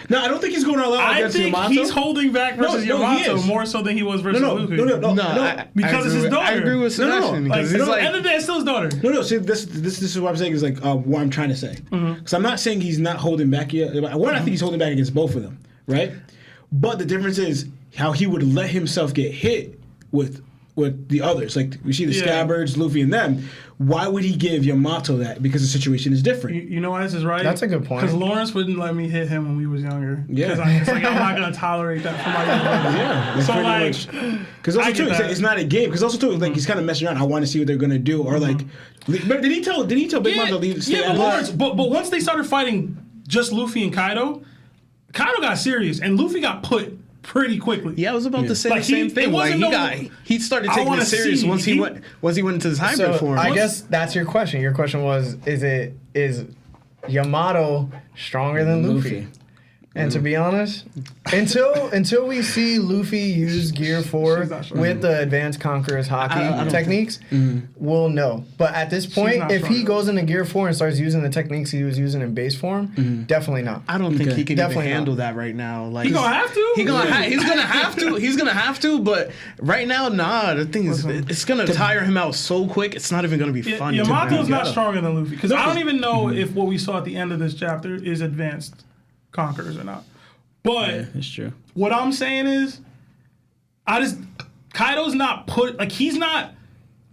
No, I don't think he's going all out I against think Yamato. he's holding back versus No, he Yamato is. more so than he was versus Luffy. No. Because it's his daughter. I agree with No, no. Sebastian. Like, Because at it's the end of the day, it's still his daughter. No. See, this is what I'm saying is what I'm trying to say. Because I'm not saying he's not holding back yet. One, I think he's holding back against both of them, right? But the difference is how he would let himself get hit with the others. We see the Scabbards, Luffy, and them. Why would he give Yamato that? Because the situation is different. You know why this is right? That's a good point. Because Lawrence wouldn't let me hit him when we was younger. Yeah. Because I'm not going to tolerate that from my younger brother. Yeah, So, because also I too, get that. it's not a game. Because also too, he's kind of messing around. I want to see what they're gonna do, or But did he tell Big Mom to leave? Stay out but of Lawrence, this? but once they started fighting just Luffy and Kaido got serious, and Luffy got put pretty quickly. Yeah, I was about to say the It same thing. wasn't He started I taking wanna it serious see. once he went into his hybrid So form. I guess that's your question. Your question was, is Yamato stronger than Luffy? And to be honest, until we see Luffy use Gear 4 with the advanced Conqueror's Haki techniques, we'll know. But at this point, if he goes into Gear 4 and starts using the techniques he was using in base form, definitely not. I don't think he can Definitely even handle not. that right now. Like He gonna have to. he's gonna have to. He's gonna have to. But right now, nah. The thing is, it's gonna tire him out so quick. It's not even gonna be fun. Yamato's to not stronger than Luffy because I don't even know if what we saw at the end of this chapter is advanced Conquerors or not. But That's true. what I'm saying is, Kaido's not he's not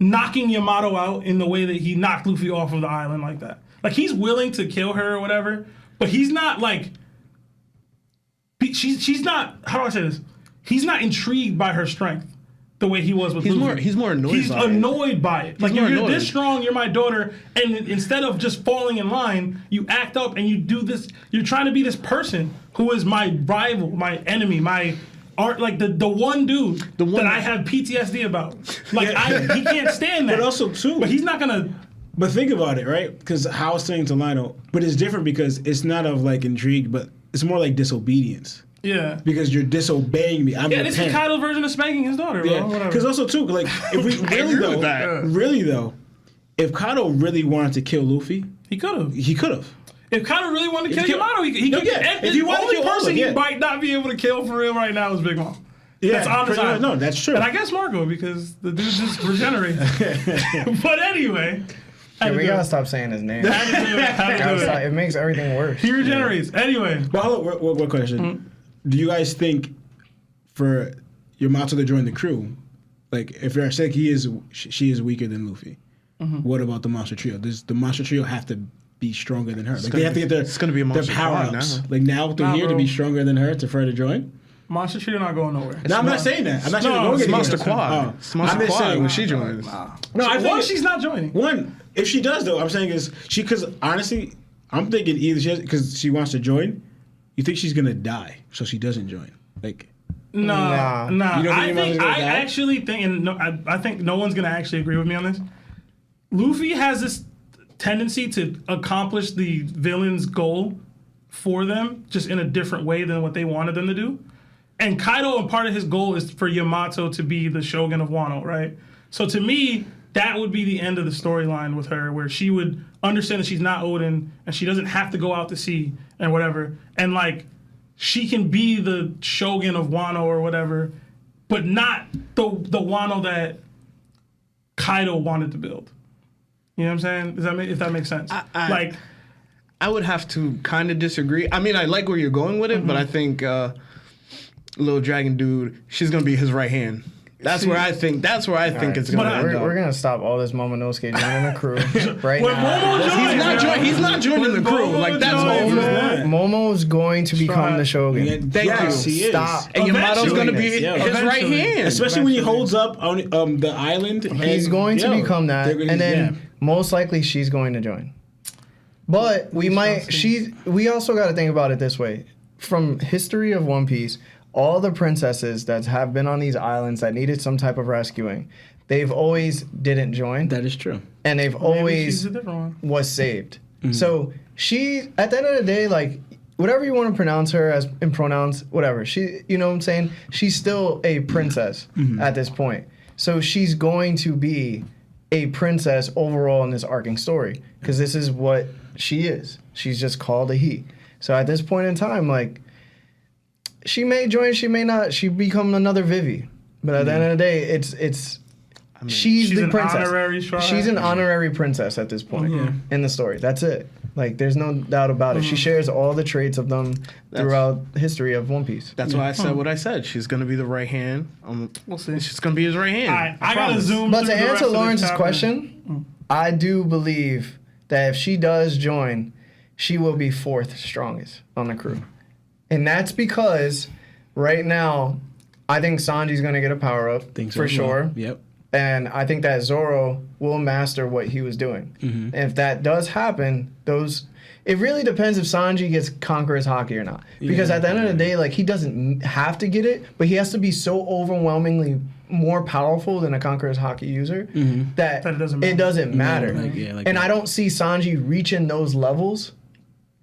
knocking Yamato out in the way that he knocked Luffy off of the island like that. Like he's willing to kill her or whatever, but he's not like she's not. How do I say this? He's not intrigued by her strength the way he was with Luffy. He's more annoyed. He's by it. annoyed by it. Like, more if you're annoyed. this strong, you're my daughter, and instead of just falling in line, you act up and you do this. You're trying to be this person who is my rival, my enemy, my art, like the one dude that I have PTSD about. Like, he can't stand that. But also, too. But he's not gonna. But think about it, right? Because how I was saying to Lionel, but it's different because it's not of like intrigue, but it's more like disobedience. Yeah. Because you're disobeying me. I'm Yeah, your this parent. is Kaido's version of spanking his daughter, bro. Yeah, Whatever. because also too, like if we really though, if Kaido really wanted to kill Luffy, He could have. he could have. If Kaido really wanted to kill kill- Yamato, he No, could. yeah. And If he the wanted to only kill all of person them, he might not be able to kill for real right now is Big Mom. Yeah, That's on the pretty much. side. No, that's true. And I guess Marco, because the dude just regenerates. But anyway. Yeah, we gotta stop saying his name. It makes everything worse. He regenerates. Anyway. But hold on, one question. Do you guys think for Yamato to join the crew, like if you're saying she is weaker than Luffy, what about the Monster Trio? Does the Monster Trio have to be stronger than her? Like they have to get it's gonna be a their Monster power Squad ups. now. Like now they're here to bro. be stronger than her for her to join? Monster Trio not going nowhere. No, I'm not saying that. I'm not saying No, they're going it's to Monster get Quad. Oh. It's Monster I'm just Quad saying- when she joins. No, I think she's not joining. One, if she does though, I'm saying is because honestly, I'm thinking either because she wants to join. You think she's gonna die, so she doesn't join? Like, Nah. You don't think I Yamato's gonna die? actually think, and I think no one's gonna actually agree with me on this. Luffy has this tendency to accomplish the villain's goal for them, just in a different way than what they wanted them to do. And Kaido, and part of his goal is for Yamato to be the Shogun of Wano, right? So to me, that would be the end of the storyline with her, where she would understand that she's not Odin and she doesn't have to go out to sea and whatever. And like, she can be the Shogun of Wano or whatever, but not the Wano that Kaido wanted to build. You know what I'm saying? If that makes sense? I would have to kind of disagree. I mean, I like where you're going with it, but I think Little Dragon Dude, she's gonna be his right hand. That's where I think it's gonna end up. We're gonna stop all this Momonosuke joining the crew right When now. Momo joins, He's not joining the crew. Momo Like that's joins, over. man. Momo's going to become the Shogun. Thank yes, you. he is. Stop. And Yamato's gonna be his Eventually. right hand. Especially when he holds up on the island. He's going to become that, they're gonna- and then yeah. most likely she's going to join. But we also got to think about it this way: from history of One Piece, all the princesses that have been on these islands that needed some type of rescuing, they've always didn't join, That is true. and they've she's always a different one. was saved. So she, at the end of the day, like whatever you want to pronounce her as in pronouns, whatever. She, you know what I'm saying? She's still a princess at this point. So she's going to be a princess overall in this arcing story because this is what she is. She's just called a he. So at this point in time, like she may join, she may not. She become another Vivi. But at the end of the day, she's the an princess. honorary shrine. She's an honorary princess at this point in the story. That's it. Like, there's no doubt about it. She shares all the traits of them throughout history of One Piece. That's why I said what I said. She's gonna be the right hand. We'll see. She's gonna be his right hand. All right, I gotta promise. zoom. But through to the rest answer of this Lawrence's chapter. question, I do believe that if she does join, she will be fourth strongest on the crew. And that's because right now, I think Sanji's going to get a power up for sure. Yep. And I think that Zoro will master what he was doing. And if that does happen, it really depends if Sanji gets Conqueror's Haki or not. Because at the end of the day, like, he doesn't have to get it, but he has to be so overwhelmingly more powerful than a Conqueror's Haki user that it doesn't it doesn't matter. like and that. I don't see Sanji reaching those levels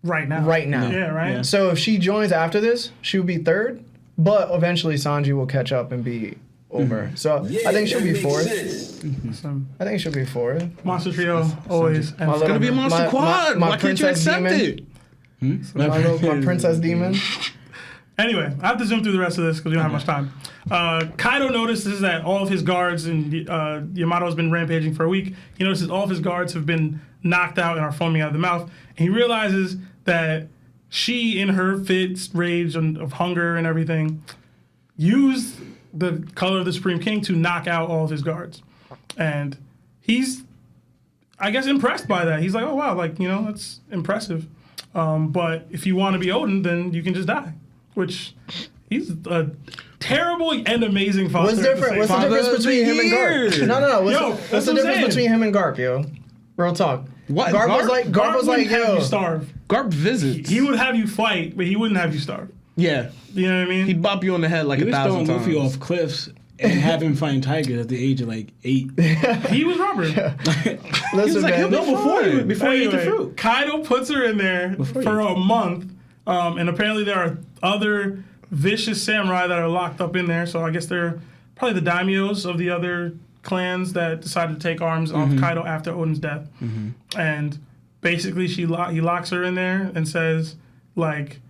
right now. Right now. Yeah, right? Yeah. So if she joins after this, she would be third, but eventually Sanji will catch up and be over. So I think she'll be fourth. So, I think she'll be fourth. Monster Trio, always. And My It's gonna be a My- monster my- quad. my Why can't you princess accept demon. it? My princess demon. Anyway, I have to zoom through the rest of this because we don't have much time. Kaido notices that all of his guards and Yamato has been rampaging for a week. He notices all of his guards have been knocked out and are foaming out of the mouth. And he realizes that she, in her fits, rage, and of hunger and everything, used the color of the Supreme King to knock out all of his guards. And he's, I guess, impressed by that. He's like, oh, wow, like, you know, that's impressive. But if you want to be Odin, then you can just die. Which he's a terrible and amazing father. What's different? What's the Father difference of the between him and year. Garp? No. What's, Yo, the, that's what's the what I'm difference saying. between him and Garp, yo? Real talk. What? Garp was like, Garp was like, wouldn't have yo. you starve. Garp visits. He would have you fight, but he wouldn't have you starve. Yeah. You know what I mean? He'd bop you on the head like He a was thousand throwing times. Luffy off cliffs and have him fighting tigers at the age of like 8. He was Robert. Listen, like, man. he'll be fine. Before he ate the Anyway, fruit. Kaido puts her in there Before for you- a month, and apparently there are other vicious samurai that are locked up in there. So I guess they're probably the daimyos of the other clans that decided to take arms off Kaido after Odin's death. And basically, he locks her in there and says, like,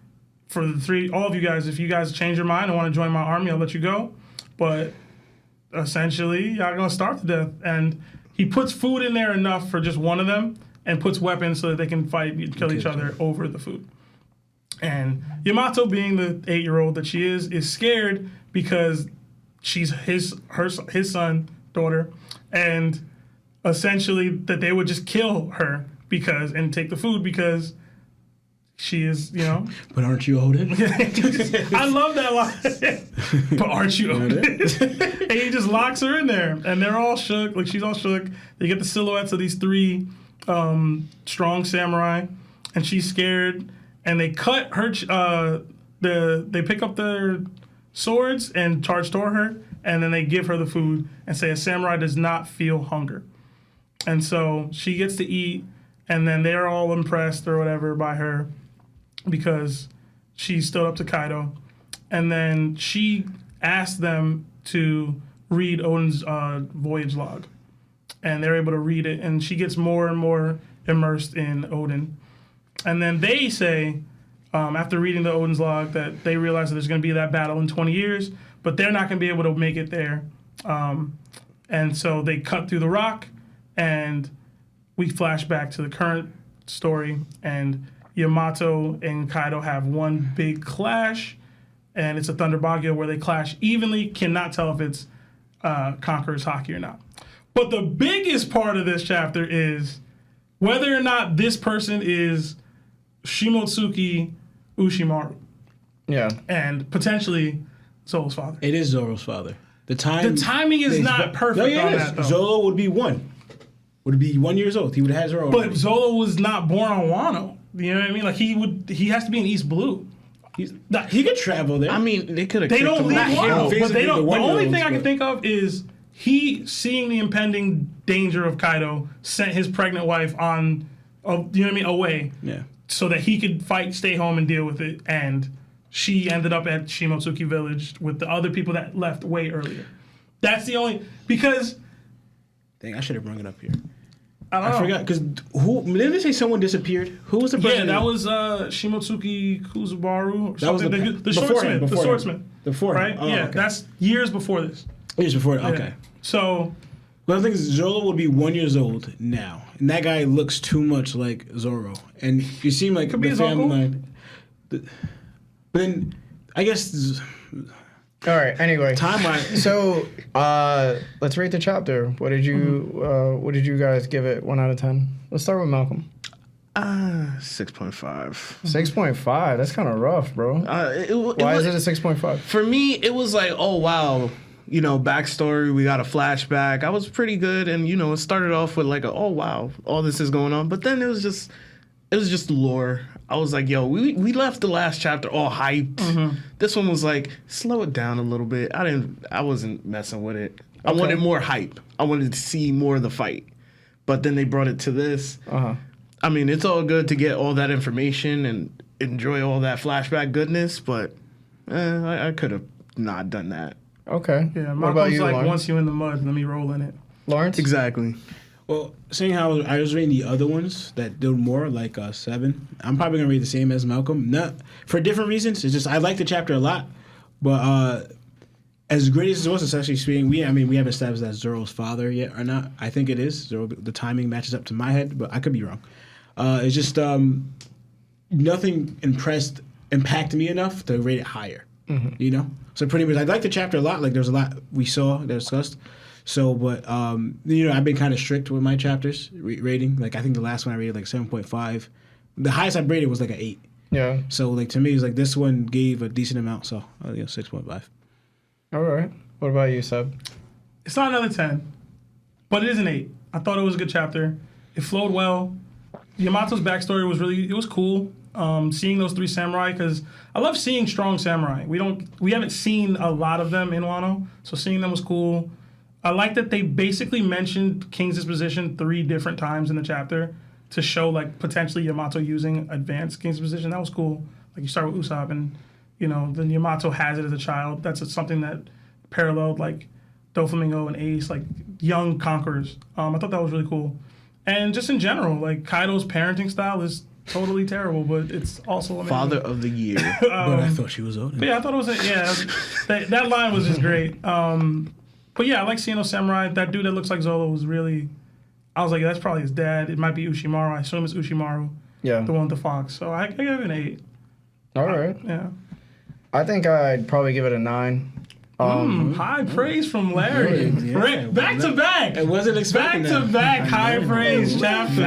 for all of you guys, if you guys change your mind and want to join my army, I'll let you go. But essentially, y'all gonna starve to death. And he puts food in there enough for just one of them, and puts weapons so that they can fight and kill each other over the food. And Yamato, being the 8-year-old that she is scared because she's his son, daughter, and essentially that they would just kill her and take the food because she is, you know. But aren't you Odin? I love that line. But aren't you Odin? And he just locks her in there, and they're all shook. Like, she's all shook. They get the silhouettes of these 3 strong samurai, and she's scared. And they cut her. They pick up their swords and charge toward her, and then they give her the food and say a samurai does not feel hunger. And so she gets to eat, and then they're all impressed or whatever by her because she stood up to Kaido. And then she asked them to read Odin's voyage log. And they're able to read it, and she gets more and more immersed in Odin. And then they say, after reading the Odin's log, that they realize that there's going to be that battle in 20 years, but they're not going to be able to make it there. And so they cut through the rock, and we flash back to the current story, and Yamato and Kaido have one big clash, and it's a Thunder Baguio where they clash evenly. Cannot tell if it's Conqueror's Haki or not. But the biggest part of this chapter is whether or not this person is Shimotsuki Ushimaru Yeah. and potentially Zolo's father. It is Zoro's father. The timing is not perfect it on is. that, though. Zoro would be 1. Would be 1 years old. He would have had Zoro. But Zolo was not born on Wano. You know what I mean? Like, he has to be in East Blue. He could travel there. I mean, they could have. They don't leave Not him, Wano, but physically, they don't. the The only thing I one-year-olds, can but- think of is he, seeing the impending danger of Kaido, sent his pregnant wife on, you know what I mean, away, yeah. so that he could fight, stay home, and deal with it. And she ended up at Shimotsuki Village with the other people that left way earlier. That's the only, because Dang, I should have brought it up here. I I forgot because didn't they say someone disappeared? Who was the Yeah, person? that was Shimotsuki Kuzubaru or That was something. The before swordsman. him, The swordsman. Before him. Right? Oh, Yeah, okay. that's years before this. Years before. Okay. Yeah. So But I think Zoro would be 1 year old now, and that guy looks too much like Zoro, and you seem like Could be the his family uncle. line. But then I guess All right. Anyway. timeline. So let's rate the chapter. What did you guys give it? 1 out of 10. Let's start with Malcolm. 6.5. 6.5. That's kind of rough, bro. Why is it a 6.5? For me, it was like, oh wow, you know, backstory. We got a flashback. I was pretty good, and you know, it started off with like, oh wow, all this is going on. But then it was just lore. I was like, yo, we left the last chapter all hyped. This one was like, slow it down a little bit. I wasn't messing with it. I wanted more hype. I wanted to see more of the fight. But then they brought it to this. I mean, it's all good to get all that information and enjoy all that flashback goodness, but I could have not done that. Okay. Yeah, what about Malcolm's you, like, Lawrence? once you in the mud, let me roll in it. Lawrence? Exactly. Well, seeing how I was reading the other ones that did more, like 7, I'm probably gonna read the same as Malcolm. Not for different reasons. It's just I like the chapter a lot, but as great as it was, especially speaking, we haven't established that Zoro's father yet or not. I think it is. Zoro, the timing matches up to my head, but I could be wrong. It's just nothing impacted me enough to rate it higher. You know, so pretty much I like the chapter a lot. Like there's a lot we saw that discussed. So, but you know, I've been kind of strict with my chapters rating. Like I think the last one I rated like 7.5. The highest I rated was like an 8. Yeah. So like to me, it's like this one gave a decent amount. So 6.5. All right. What about you, Seb? It's not another 10, but it is an 8. I thought it was a good chapter. It flowed well. Yamato's backstory was it was cool. Seeing those 3 samurai, because I love seeing strong samurai. We haven't seen a lot of them in Wano, so seeing them was cool. I like that they basically mentioned King's disposition 3 different times in the chapter to show like potentially Yamato using advanced King's disposition. That was cool. Like you start with Usopp and then Yamato has it as a child. That's something that paralleled like Doflamingo and Ace, like young conquerors. I thought that was really cool. And just in general, like Kaido's parenting style is totally terrible, but it's also amazing. Father of the year. But I thought she was older. But yeah, I thought it was that line was just great. But yeah, I like seeing those samurai. That dude that looks like Zoro was really. I was like, that's probably his dad. It might be Ushimaru. I assume it's Ushimaru. Yeah. The one with the fox. So I give it an 8. All right. Yeah. I think I'd probably give it a 9. High praise from Larry. Yeah. Back to back. I wasn't expecting Back to back high praise chapter.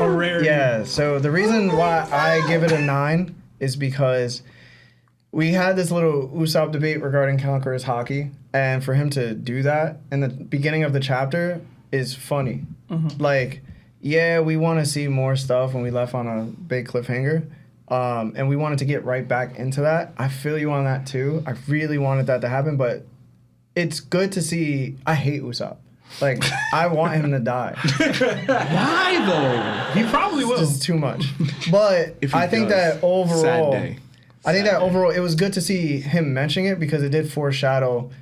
A rare. Yeah, so the reason why I give it a 9 is because we had this little Usopp debate regarding Conqueror's Hockey, and for him to do that in the beginning of the chapter is funny. Like, yeah, we want to see more stuff when we left on a big cliffhanger, and we wanted to get right back into that. I feel you on that too. I really wanted that to happen, but it's good to see. I hate Usopp. Like, I want him to die. Why though? He probably will. It's too much. But If he I think does, that overall, sad day. I think that overall, it was good to see him mentioning it because it did foreshadow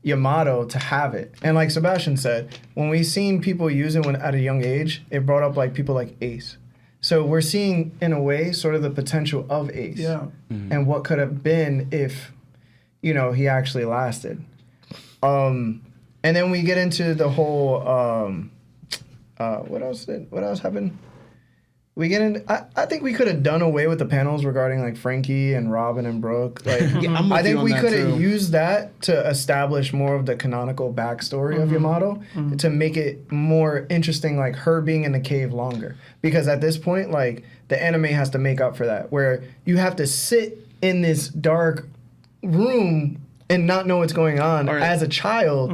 Yamato to have it. And like Sebastian said, when we seen people use it at a young age, it brought up like people like Ace. So we're seeing, in a way, sort of the potential of Ace. Yeah. And what could have been if, he actually lasted. And then we get into the whole, what else happened? We get in. I think we could have done away with the panels regarding like Frankie and Robin and Brooke. Like, I'm with I you think on we that, could have too. used that to establish more of the canonical backstory of Yamato to make it more interesting, like her being in the cave longer. Because at this point, like the anime has to make up for that, where you have to sit in this dark room and not know what's going on as a child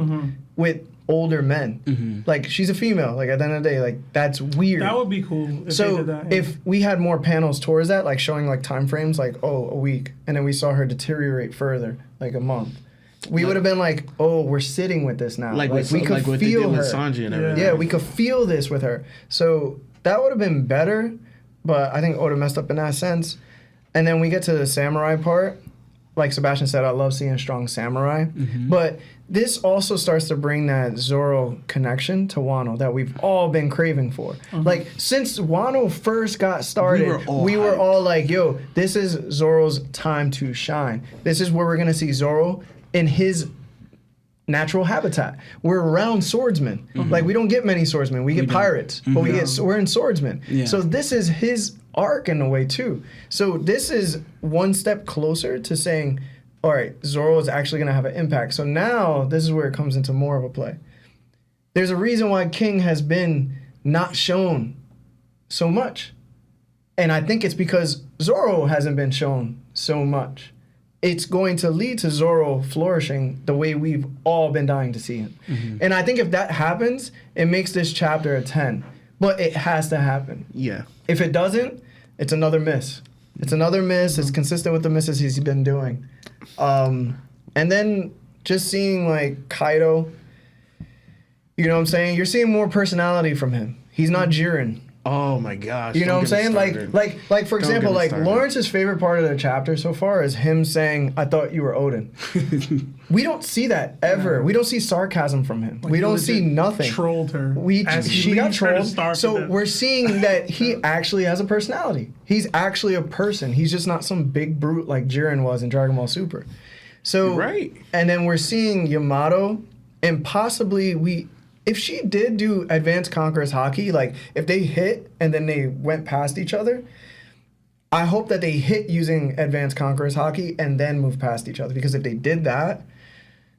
with older men. Like, she's a female. Like, at the end of the day, like, that's weird. That would be cool if they So did that. Yeah. if we had more panels towards that, like showing like time frames, like, oh, a week, and then we saw her deteriorate further, like a month, we would have been like, oh, we're sitting with this now. Like we could what they did feel with her. Sanji and everything. Yeah, we could feel this with her. So that would have been better, but I think Oda messed up in that sense. And then we get to the samurai part. Like Sebastian said, I love seeing strong samurai. But this also starts to bring that Zoro connection to Wano that we've all been craving for. Like, since Wano first got started, we were all like, yo, this is Zoro's time to shine. This is where we're going to see Zoro in his natural habitat. We're around swordsmen. Like, we don't get many swordsmen. We get pirates, but we're in swordsmen. Yeah. So this is his arc in a way too. So this is one step closer to saying, all right, Zoro is actually going to have an impact. So now this is where it comes into more of a play. There's a reason why King has been not shown so much. And I think it's because Zoro hasn't been shown so much. It's going to lead to Zoro flourishing the way we've all been dying to see him. And I think if that happens, it makes this chapter a 10. But it has to happen. Yeah. If it doesn't, it's another miss. It's another miss. It's consistent with the misses he's been doing. And then just seeing like Kaido, You know what I'm saying? You're seeing more personality from him. He's not Jiren. Oh my gosh. You know what I'm saying? Like for example, get me like started. Lawrence's favorite part of the chapter so far is him saying, "I thought you were Odin." We don't see that ever. We don't see sarcasm from him. we don't see nothing. Trolled her. She got leaves her to trolled. starve to So death. we're seeing that he actually has a personality. He's actually a person. He's just not some big brute like Jiren was in Dragon Ball Super. So Right. And then we're seeing Yamato, and possibly if she did do Advanced Conquerors Hockey, like if they hit and then they went past each other, I hope that they hit using Advanced Conquerors Hockey and then move past each other. Because if they did that,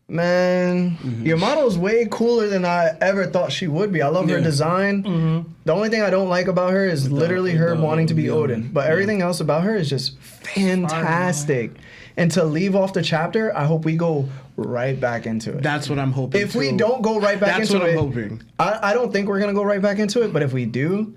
man, Yamato's way cooler than I ever thought she would be. I love her design. The only thing I don't like about her is literally her wanting to be Odin. But everything else about her is just fantastic. And to leave off the chapter, I hope we go right back into it. That's what I'm hoping. If we don't go right back That's into what it, I'm hoping. I don't think we're gonna go right back into it. But if we do,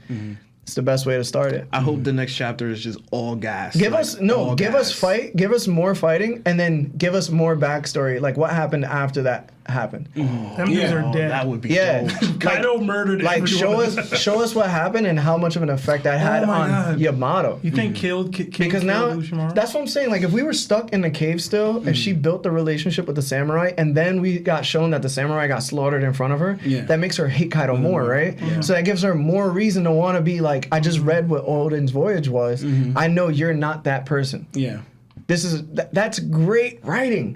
it's the best way to start it. I hope the next chapter is just all gas. Give like, us all give gas. us fight, give us more fighting, and then give us more backstory, like what happened after that happened. Them dudes are dead. That would be Yeah, dope. Kaido murdered like everyone. show us what happened and how much of an effect that had my on God. Yamato. You think killed Because now that's what I'm saying. Like if we were stuck in the cave still, and she built the relationship with the samurai, and then we got shown that the samurai got slaughtered in front of her, that makes her hate Kaido more, right? So that gives her more reason to want to be like, I just read what Odin's voyage was. I know you're not that person. Yeah. This is that's great writing.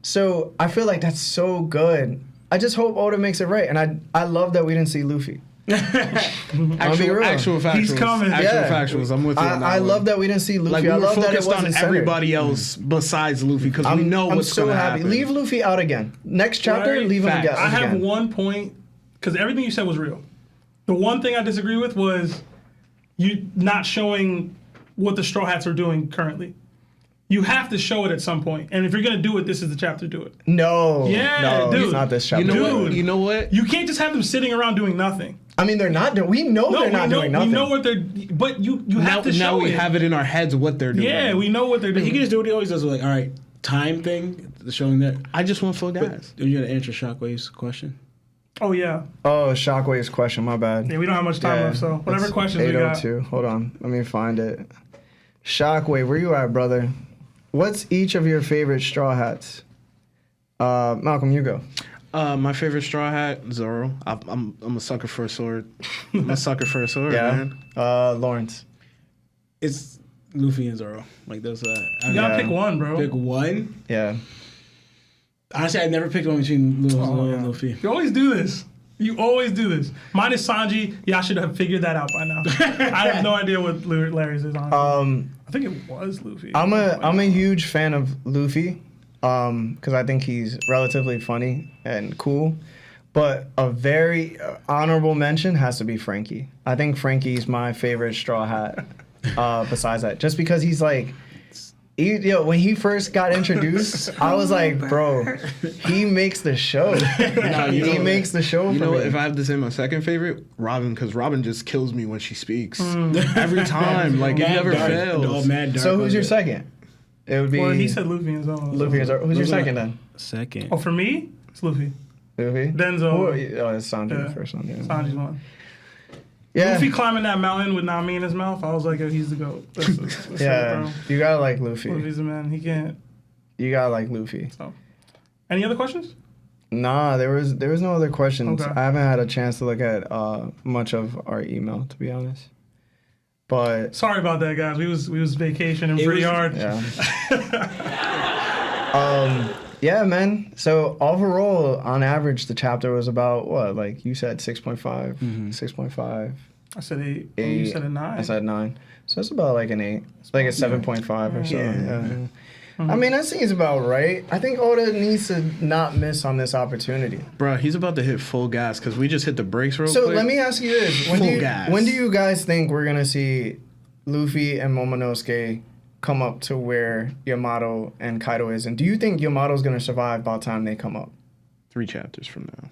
So I feel like that's so good. I just hope Oda makes it right, and I love that we didn't see Luffy. Actual factuals. He's coming. Actual Yeah. factuals. I'm with you on that I one. love that we didn't see Luffy. Like we I were love that it focused on wasn't centered. everybody else besides Luffy because we know I'm what's so gonna happy. happen. Leave Luffy out again. Next chapter, Right. leave him Facts. again. I have one point, because everything you said was real. The one thing I disagree with was you not showing what the Straw Hats are doing currently. You have to show it at some point. And if you're going to do it, this is the chapter to do it. No, Yeah, no, dude. it's not this chapter. You know Dude. what? You know what? You can't just have them sitting around doing nothing. I mean, they're not doing. We know they're not doing nothing. We know what they're. But you Now, have to show now we it. have it in our heads what they're doing. Yeah, we know what they're But doing. he can just do what he always does. Like, all right, time thing, showing that. I just want full But gas. you gotta answer Shockwave's question. Oh yeah. Oh, Shockwave's question. My bad. Yeah, we don't have much time left, so whatever it's questions we got. 8:02. Hold on, let me find it. Shockwave, where you at, brother? What's each of your favorite Straw Hats? Malcolm, you go. My favorite Straw Hat, Zoro. I'm a sucker for a sword. I'm a sucker for a sword, Yeah. man. Lawrence. It's Luffy and Zoro. Like those. You gotta Yeah. pick one, bro. Pick one. Yeah. Honestly, I never picked one between Zoro and Luffy. You always do this. You always do this. Mine is Sanji. Y'all should have figured that out by now. I have no idea what Larry's is on. I think it was Luffy. I'm a huge fan of Luffy, because I think he's relatively funny and cool. But a very honorable mention has to be Frankie. I think Frankie's my favorite Straw Hat. Besides that, just because he's like, when he first got introduced, I was like, bro, he makes the show. He makes the show. You for know what? me. If I have to say my second favorite, Robin, because Robin just kills me when she speaks. Every time. Like, it Mad never dark. fails. All mad dark So who's on your it. second? It would be. Well, he said Luffy and Zoro. Luffy. Who's your Those are second my- then? Second. Oh, for me, it's Luffy. Luffy. Denzo. Oh, it's Sanji Yeah. the first one. Yeah. Sanji's one. Yeah. Luffy climbing that mountain with Nami in his mouth, I was like, yo, he's the GOAT. That's it, Yeah. bro. You gotta like Luffy. Luffy's the man. He can't. You gotta like Luffy. So. Any other questions? Nah, there was no other questions. Okay. I haven't had a chance to look at much of our email, to be honest. But Sorry about that, guys. We was vacationing It pretty was- hard. yeah. Yeah, man. So overall, on average, the chapter was about what? Like you said, 6.5, 6.5. I said 8. Oh, you said a 9. I said 9. So it's about like an 8. It's like a 7.5 or so. Yeah. I mean, that seems about right. I think Oda needs to not miss on this opportunity. Bro, he's about to hit full gas because we just hit the brakes real So quick. let me ask you this: Full gas. when do you guys think we're gonna see Luffy and Momonosuke come up to where Yamato and Kaido is? And do you think Yamato's gonna survive by the time they come up? 3 chapters from now.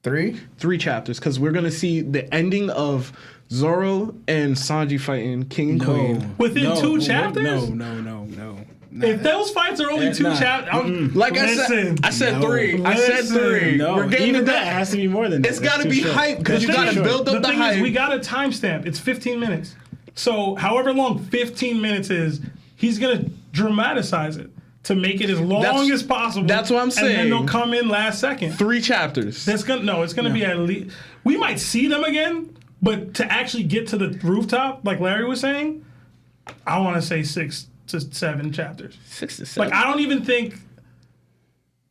3? 3 chapters because we're going to see the ending of Zoro and Sanji fighting King and Queen. Within 2 chapters? No. If those fights are only two chapters, Like listen, I said No. 3. I said 3. No, We're getting even to that has to be more than that. It's got to That's be too short. hype because you The got to thing is- build up the thing hype. is, we got a timestamp. It's 15 minutes. So however long 15 minutes is, he's gonna dramatize it to make it as long as possible. that's what I'm And then saying. they'll come in last second. 3 chapters. It's gonna be at least. We might see them again, but to actually get to the rooftop, like Larry was saying, I want to say 6 to 7 chapters. 6 to 7. Like I don't even think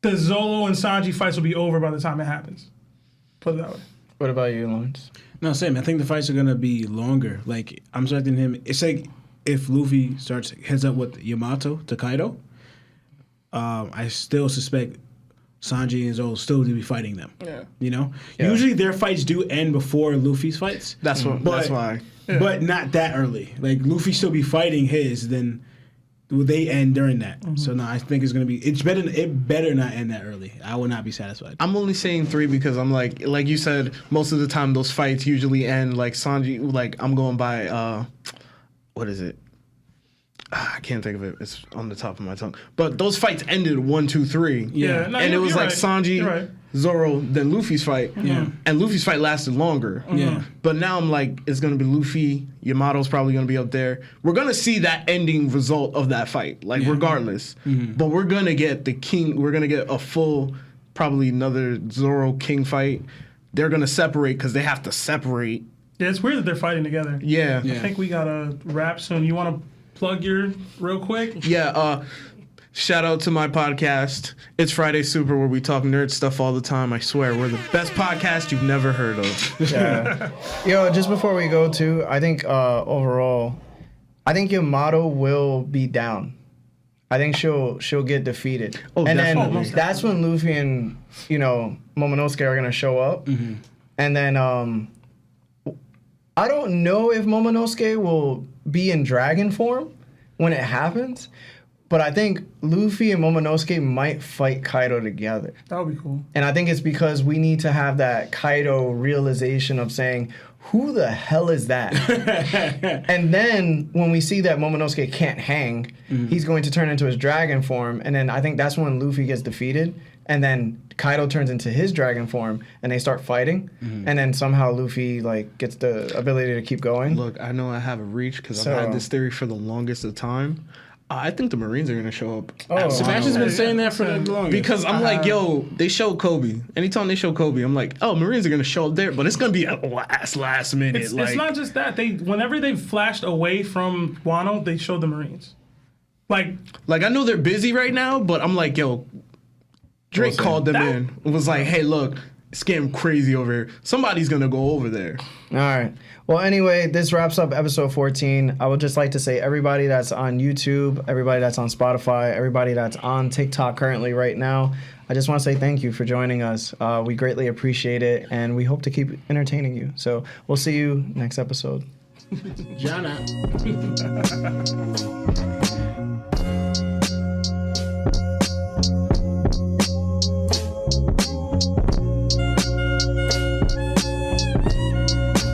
the Zolo and Sanji fights will be over by the time it happens. Put it that way. What about you, Lawrence? No, same. I think the fights are gonna be longer. Like I'm expecting him. It's like if Luffy heads up with Yamato to Kaido. I still suspect Sanji and Zoro still to be fighting them. Yeah. You know, Yeah. usually their fights do end before Luffy's fights. That's what. But- That's why. But not that early. Like Luffy still be fighting his, then they end during that. So no, I think it's gonna be. It better not end that early. I will not be satisfied. I'm only saying 3 because I'm like you said, most of the time those fights usually end like Sanji. Like I'm going by what is it? I can't think of it. It's on the top of my tongue. But those fights ended 1, 2, 3. Yeah, no, and it you're was like right. Sanji, You're right. Zoro, then Luffy's fight. Yeah. And Luffy's fight lasted longer. Yeah. But now I'm like, it's gonna be Luffy. Yamato's probably gonna be up there. We're gonna see that ending result of that fight, like regardless. But we're gonna get the king. We're gonna get a full, probably another Zoro King fight. They're gonna separate because they have to separate. Yeah, it's weird that they're fighting together. Yeah. I think we got a wrap soon. You want to plug your real quick? Yeah, shout out to my podcast. It's Friday Super, where we talk nerd stuff all the time. I swear, we're the best podcast you've never heard of. Yeah. Yo, just before we go to, I think overall, I think Yamato will be down. I think she'll get defeated. Oh, and definitely. then that's when Luffy and Momonosuke are gonna show up. And then I don't know if Momonosuke will be in dragon form when it happens, but I think Luffy and Momonosuke might fight Kaido together. That would be cool. And I think it's because we need to have that Kaido realization of saying, who the hell is that? And then when we see that Momonosuke can't hang, he's going to turn into his dragon form. And then I think that's when Luffy gets defeated. And then Kaido turns into his dragon form and they start fighting. And then somehow Luffy gets the ability to keep going. Look, I know I have a reach because So- I've had this theory for the longest of time. I think the Marines are gonna show up. Oh, Sebastian's wow. been saying that for the longest. Because I'm like, yo, they showed Kobe. Anytime they show Kobe, I'm like, oh, Marines are gonna show up there, but it's gonna be at last minute. It's like, not just that. Whenever they flashed away from Wano, they showed the Marines. Like I know they're busy right now, but I'm like, yo, Drake called them in. It was like, hey, look, it's getting crazy over here. Somebody's gonna go over there. All right. Well, anyway, this wraps up episode 14. I would just like to say everybody that's on YouTube, everybody that's on Spotify, everybody that's on TikTok currently right now, I just want to say thank you for joining us. We greatly appreciate it, and we hope to keep entertaining you. So we'll see you next episode. Jana.